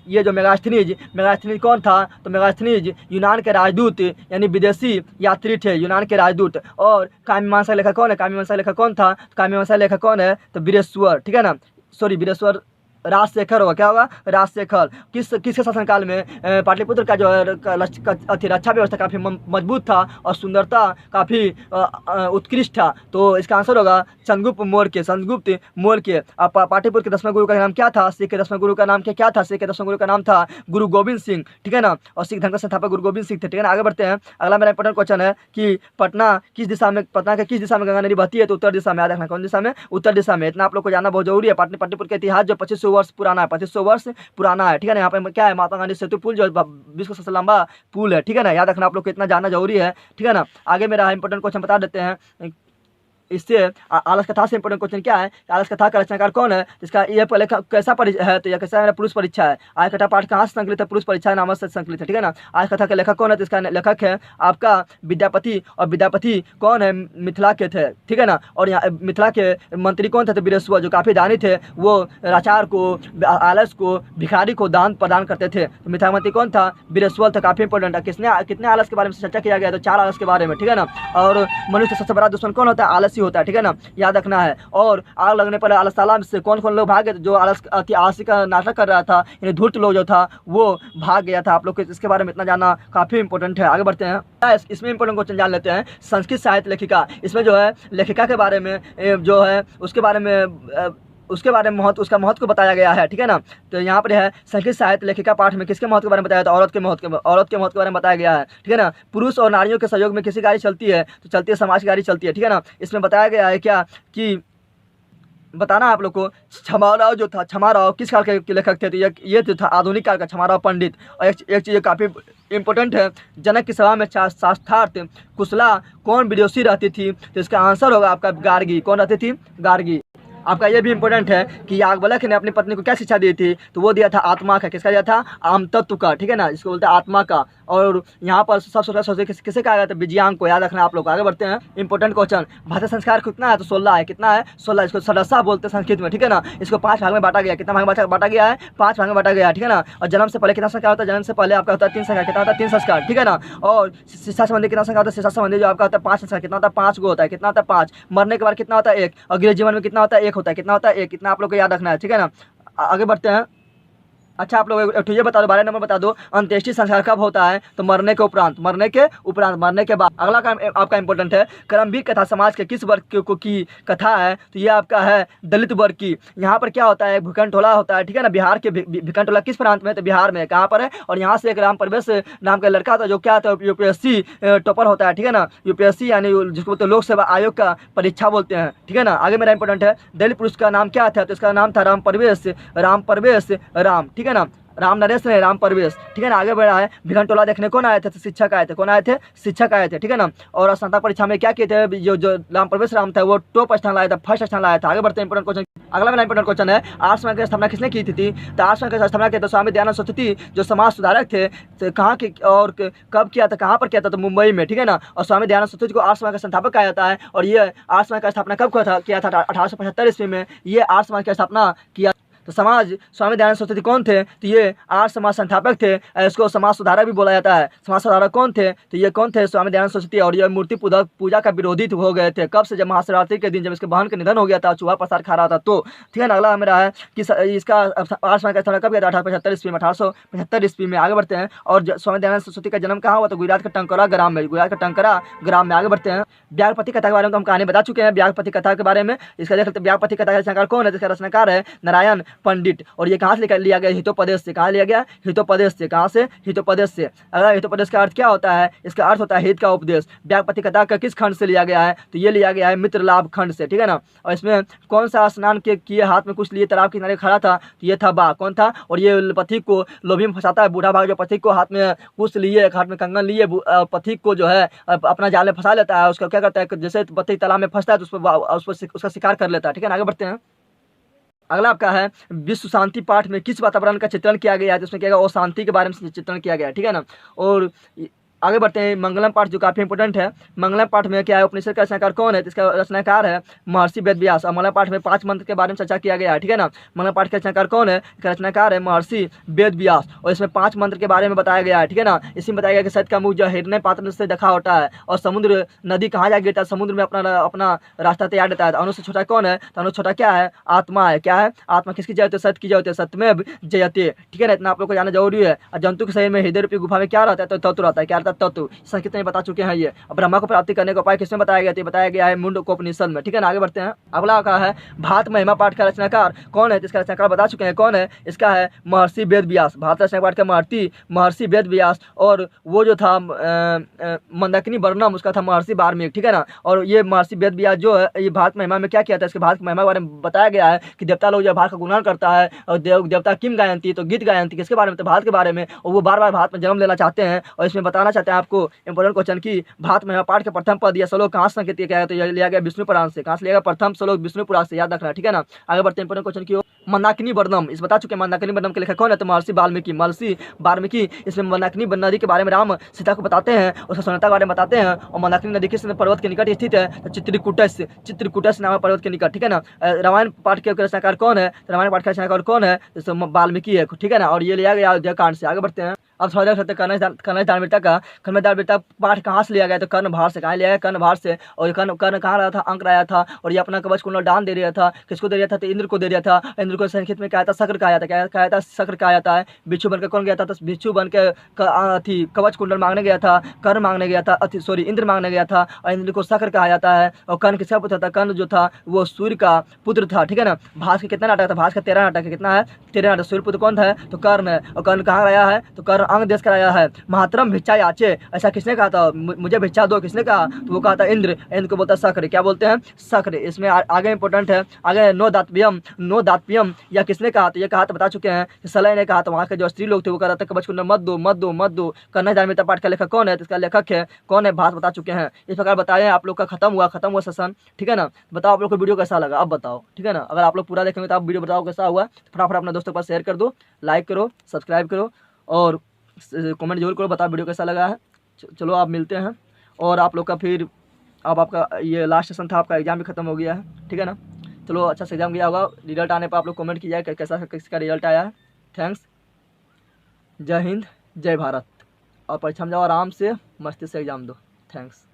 ये जो मेगास्थनीज कौन था? तो मेगास्थनीज यूनान के राजदूत यानी विदेशी यात्री थे, यूनान के राजदूत। और काव्यमीमांसा लेखक कौन है? काव्यमीमांसा लेखक कौन था? तो काव्यमीमांसा लेखक कौन है? तो वीरेश्वर, ठीक है ना। सॉरी, वीरेश्वर राजशेखर होगा। क्या होगा? राजशेखर। किसके शासनकाल में पाटलिपुत्र का जो है रक्षा व्यवस्था काफ़ी मजबूत था और सुंदरता काफ़ी उत्कृष्ट था? तो इसका आंसर होगा चंद्रगुप्त मौर्य के। अब पाटलिपुत्र के 10वें गुरु का नाम क्या था? सिख के 10वें गुरु का नाम क्या था? सिख के 10वें गुरु का नाम था गुरु गोविंद सिंह, ठीक है ना। और सिख धर्म के संस्थापक गुरु गोविंद सिंह थे, ठीक है ना। आगे बढ़ते हैं। अगला मेरा इंपॉर्टेंट क्वेश्चन है कि पटना के किस दिशा में गंगा नदी बहती है? तो उत्तर दिशा में। याद रखना, कौन दिशा में? उत्तर दिशा में। इतना आप लोग को जानना बहुत जरूरी है। पाटलिपुत्र का इतिहास जो 2500 वर्ष पुराना है, 2500 वर्ष पुराना है, ठीक है ना। यहाँ पे क्या है? महात्मा गांधी सेतु पुल जो विश्व का सबसे लंबा पुल है, ठीक है ना। याद रखना, आप लोग को इतना जानना जरूरी है, ठीक है ना। आगे मेरा इंपॉर्टेंट क्वेश्चन बता देते हैं। इससे आलस कथा से इंपॉर्टेंट क्वेश्चन क्या है? आलस कथा का रचनाकार कौन है? इसका ये पहले कैसा है? तो यह कैसा है? पुरुष परीक्षा है। आज कथा पाठ कहाँ से संकलित है? पुरुष परीक्षा नाम से संकलित है, ठीक है ना। आज कथा के लेखक कौन है? तो इसका लेखक है आपका विद्यापति। और विद्यापति कौन है? मिथिला के थे, ठीक है ना। और यहाँ मिथिला के मंत्री कौन थे? तो वीरेश्वर, जो काफ़ी दानी थे। वो लाचार को, आलस को, भिखारी को दान प्रदान करते थे। तो मिथिला मंत्री कौन था? वीरेश्वर था। काफ़ी इंपॉर्टेंट है। कितने आलस के बारे में चर्चा किया गया? तो 4 आलस के बारे में, ठीक है ना। और मनुष्य सबसे बड़ा दुश्मन कौन होता है? आलस होता है, ठीक है ना। याद रखना है। और आग लगने पर आलसताला से कौन कौन लोग भागे? जो आलसी का नाटक कर रहा था, यानी धूर्त लोग जो था वो भाग गया था। आप लोग को इसके बारे में इतना जानना काफी इंपॉर्टेंट है। आगे बढ़ते हैं। इसमें इंपॉर्टेंट क्वेश्चन जान लेते हैं। संस्कृत साहित्य लेखिका, इसमें जो है लेखिका के बारे में जो है उसके बारे में उसका महत्व को बताया गया है, ठीक है ना। तो यहाँ पर है संस्कृत साहित्य लेखिका पाठ में किसके महत्व के बारे में बताया? तो औरत के महत्व के बारे में बताया गया है, ठीक है ना। पुरुष और नारियों के सहयोग में किसी गाड़ी चलती है? तो चलती है समाज की गाड़ी चलती है, ठीक है ना। इसमें बताया गया है क्या कि बताना आप लोग को। छमाराव जो था, छमाराव किस काल के लेखक थे? तो ये जो था आधुनिक काल का छमाराव पंडित। और एक चीज़ काफ़ी इंपॉर्टेंट है, जनक की सभा में शास्त्रार्थ कुशला कौन विदुषी रहती थी? तो इसका आंसर होगा आपका गार्गी। कौन रहती थी? गार्गी। आपका ये भी इंपॉर्टेंट है कि याज्ञवल्क्य ने अपनी पत्नी को क्या शिक्षा दी थी? तो वो दिया था आत्मा का। किसका दिया था? आम तत्व का, ठीक है ना। इसको बोलते हैं आत्मा का। और यहाँ पर सबसे सोचते किसे कहा गया था? विजयांग को। याद रखना आप लोग। आगे बढ़ते हैं। इंपॉर्टेंट क्वेश्चन, भाषा संस्कार कितना है? तो 16 है। कितना है? 16। इसको सदस्या बोलते हैं संस्कृत में, ठीक है ना। इसको 5 भाग में बांटा गया। कितना भाग में बांटा गया है? 5 भाग में बांटा गया है, ठीक है ना। और जन्म से पहले कितना संस्कार होता है? जन्म से पहले आपका होता है 3 संस्कार। कितना होता है? 3 संस्कार, ठीक है ना। और शिक्षा संबंधी कितना संस्कार होता है? शिक्षा संबंधी जो आपका होता है 5 संस्कार। कितना होता है? 5 गो होता है। कितना होता है? 5। मरने के बाद कितना होता है? 1। और गृह जीवन में कितना होता है? 1 होता है। कितना होता है? 1। कितना आप लोग को याद रखना है, ठीक है ना। आगे बढ़ते हैं। अच्छा, आप लोग ये बता दो, 12 नंबर बता दो, अंत्येष्टि संस्कार कब होता है? तो मरने के उपरांत, मरने के बाद। अगला काम आपका इंपॉर्टेंट है, कर्मवीर कथा समाज के किस वर्ग की कथा है? तो ये आपका है दलित वर्ग की। यहाँ पर क्या होता है? भूखंडोला होता है, ठीक है ना। बिहार के भूखंडोला किस प्रांत में? तो बिहार में। कहाँ पर है? और यहाँ से एक राम प्रवेश नाम का लड़का था जो क्या था? यूपीएससी टॉपर होता है, ठीक है ना। यूपीएससी यानी जिसको बोलते हैं लोक सेवा आयोग का परीक्षा बोलते हैं, ठीक है ना। आगे मेरा इंपॉर्टेंट है, दलित पुरुष का नाम क्या था? तो इसका नाम था राम प्रवेश, ठीक है ना। राम नरेश ने राम परवेश, ठीक है ना। आगे बढ़ा है। भिखंडोला देखने कौन आए थे? तो शिक्षक आए थे। कौन आए थे? शिक्षक आए थे, ठीक है ना। और स्नातक परीक्षा में क्या किए थे? जो राम परवेश राम था वो टॉप स्थान लाया था, फर्स्ट स्थान लाया था। आगे बढ़ते हैं। इंपॉर्टेंट क्वेश्चन, अगला मेरा इंपॉर्टेंट क्वेश्चन है, आर्य समाज की स्थापना किसने की थी? तो आर्य समाज की स्थापना किया था स्वामी दयानंद सरस्वती, जो समाज सुधारक थे। तो कहाँ के और कब किया था? कहाँ पर किया था? तो मुंबई में, ठीक है ना। और स्वामी दयानंद सरस्वती को आर्य समाज का संस्थापक कहा जाता है। और ये आर्य समाज का स्थापना कब किया था? 1875 ईस्वी में ये आर्य समाज की स्थापना किया। तो स्वामी दयानंद सरस्वती कौन थे? तो ये आर्य समाज संस्थापक थे। इसको समाज सुधारक भी बोला जाता है। समाज सुधारक कौन थे? तो ये कौन थे? स्वामी दयानंद सरस्वती। और ये मूर्ति पूजा का विरोधी हो गए थे। कब से? जब महाशिवरात्रि के दिन, जब इसके बहन का निधन हो गया था, चूहा प्रसाद खा रहा था तो, ठीक है ना। अगला मेरा है कि इसका आर्य समाज का स्थापना कब किया था? 1875 ईस्वी में, 1875 ईस्वी में। आगे बढ़ते हैं। और स्वामी दयानंद सरस्वती का जन्म कहाँ हुआ? तो गुजरात के टंकरा ग्राम में, आगे बढ़ते हैं। व्यासपति कथा के बारे में तो हम कहानी बता चुके हैं। व्यासपति कथा के बारे में इसका देख सकते हैं। व्यासपति कथा का रचनाकार कौन है? इसका रचनाकार है नारायण पंडित। और ये कहाँ से लेकर लिया गया? हितोपदेश से। कहाँ लिया गया? हितोपदेश से। कहाँ से? हितोपदेश से। अगर हितोपदेश का अर्थ क्या होता है? इसका अर्थ होता है हित का उपदेश। व्यापति कथा का किस खंड से लिया गया है? तो ये लिया गया है मित्र लाभ खंड से, ठीक है ना। और इसमें कौन सा स्नान के किए हाथ में कुछ लिए तालाब के किनारे खड़ा था? तो ये था बाघ। कौन था? और ये पथिक को लोभी में फंसाता है। बूढ़ा बाघ जो पथिक को हाथ में कुछ लिए, हाथ में कंगन लिए, पथिक को जो है अपना जाल में फंसा लेता है। उसका क्या करता है? जैसे पथिक तालाब में फंसता है तो उस पर उसका शिकार कर लेता है, ठीक है ना। आगे बढ़ते हैं। अगला आपका है विश्व शांति पाठ में किस वातावरण का चित्रण किया गया है? तो उसमें क्या है? शांति के बारे में चित्रण किया गया है, ठीक है ना। और आगे बढ़ते हैं। मंगलम पाठ जो काफी इंपोर्टेंट है। मंगलम पाठ में क्या है? उपनिषद का रचनाकार कौन है? तो इसका रचनाकार है महर्षि वेद व्यास। और मंगलम पाठ में 5 मंत्र के बारे में चर्चा किया गया है, ठीक है ना। मंगलम पाठ का रचनाकार कौन है? इसका रचनाकार है महर्षि वेद व्यास। और इसमें 5 मंत्र के बारे में बताया गया है, ठीक है ना। इसमें बताया गया कि सत्य का मुख जो हिरण्य पात्र से देखा होता है। और समुद्र नदी कहाँ जा गिरता है? समुद्र में अपना रास्ता तैयार रहता है। अनु से छोटा कौन है? तो अनु छोटा क्या है? आत्मा है। क्या है? आत्मा। किसकी जय होती है? सत्य की जय होती है। सत्यमेव जयते, ठीक है ना। इतना आप लोग को जानना जरूरी है। और जंतु के शरीर में हृदय रूपी गुफा में क्या रहता है? तो तत्व रहता है। क्या रहता है? तत्व। संकेत में बता चुके हैं ये। अब ब्रह्मा को प्राप्ति करने का उपाय किसमें बताया गया? बताया गया है मुंडकोपनिषद में, ठीक है ना। आगे बढ़ते हैं। अगला का है भात महिमा पाठ का रचनाकार कौन है? इसका रचनाकार बता चुके हैं कौन है। इसका है महर्षि वेद व्यास। भात रचना पाठ का महर्षि वेद व्यास। और वो जो था मंदाकिनी वर्णम, उसका था महर्षि वाल्मीकि, ठीक है ना। और ये महर्षि वेद व्यास जो है ये भारत महिमा में क्या किया था? इसके भारत महिमा के बारे में बताया गया है कि देवता लोग जो भारत का गुणगान करता है और देवता किम गायंती, तो गीत गायंती किसके बारे में? तो भारत के बारे में। और वो बार बार भारत में जन्म लेना चाहते हैं। और इसमें बताना चाहते हैं आपको इंपोर्टेंट क्वेश्चन की भारत महिमा पाठ के प्रथम पद या श्लोक कहाँ से संकेत किया गया? तो यह लिया गया विष्णु पुराण से। कहाँ से लिया गया? प्रथम श्लोक विष्णु पुराण से, याद रखना, ठीक है ना। आगे बढ़ते हैं इंपोर्टेंट क्वेश्चन की। मंदाकिनी वर्णम, इस बता चुके हैं मंदाकिनी वर्णम के लेखक कौन है? तो महर्षि वाल्मीकि। इसमें मंदाकिनी नदी के बारे में राम सीता को बताते हैं, उसका सुंदरता के बारे में बताते हैं। और मंदाकिनी नदी किस पर्वत के निकट स्थित है? तो चित्रकूटस नामक पर्वत के निकट, ठीक है ना। रामायण पाठ के रचनाकार कौन है? रामायण पाठ का रचनाकार कौन है? तो वाल्मीकि है, ठीक है ना। और ये लिया गया अयोध्या कांड से। आगे बढ़ते हैं। अब थोड़ा देख सकते हैं कर्ण दानवीरता पाठ कहाँ से लिया गया? तो कर्णभार से। कहाँ लिया गया? कर्णभार से। और कर्ण कहाँ रहा था? अंक रहा था। और ये अपना कवच कुंडल दान दे रहा था। किसको दे रहा था? तो इंद्र को दे रहा था। इंद्र को संस्कृत में क्या था? शक्र कहा जाता है। क्या कहता है? शक्र कहा जाता है। बिच्छू बनकर कौन गया था? तो बिच्छू बनकर कवच कुंडल मांगने गया था। कर्ण मांगने गया था, इंद्र मांगने गया था। और इंद्र को शक्र कहा जाता है। और कर्ण किसका पुत्र था? कर्ण जो था वो सूर्य का पुत्र था, ठीक है ना। भास के कितना नाटक था? भास का 13 नाटक है। कितना है? 13 नाटक। सूर्य पुत्र कौन था? तो कर्ण है। और कर्ण कहाँ आया है? तो कर्ण अंग देश का आया है। महात्रम भिक्षा याचे, ऐसा किसने कहा था? मुझे भिक्षा दो, किसने कहा? तो वो कहा था इंद्र। इंद्र को बोलता है शक्र। क्या बोलते हैं? शक्र। इसमें आगे इंपोर्टेंट है, आगे नो दातव्यम या किसने कहा? तो ये कहा तो बता चुके हैं कि सलय ने कहा। तो वहाँ के जो स्त्री लोग थे वो कह रहा था कवच कुंडल मत दो। कर्ण दानवीरता पाठ का लेखक कौन है? तो इसका लेखक है कौन है? भास बता चुके हैं। इस प्रकार बताए आप लोग का खत्म हुआ सेशन, ठीक है ना। बताओ आप लोग को वीडियो कैसा लगा, अब बताओ, ठीक है ना। अगर आप लोग पूरा देखेंगे तो आप वीडियो बताओ कैसा हुआ। फटाफट अपने दोस्तों के पास शेयर कर दो, लाइक करो, सब्सक्राइब करो और कमेंट जरूर करो, बताओ वीडियो कैसा लगा है। चलो आप मिलते हैं। और आप लोग का फिर अब आपका ये लास्ट सेशन था, आपका एग्जाम भी खत्म हो गया है, ठीक है ना। चलो अच्छा से एग्जाम गया होगा। रिजल्ट आने पर आप लोग कमेंट कीजिए कैसा किसका रिजल्ट आया है। थैंक्स। जय हिंद, जय भारत। और परीक्षा में जाओ आराम से, मस्ती से एग्जाम दो। थैंक्स।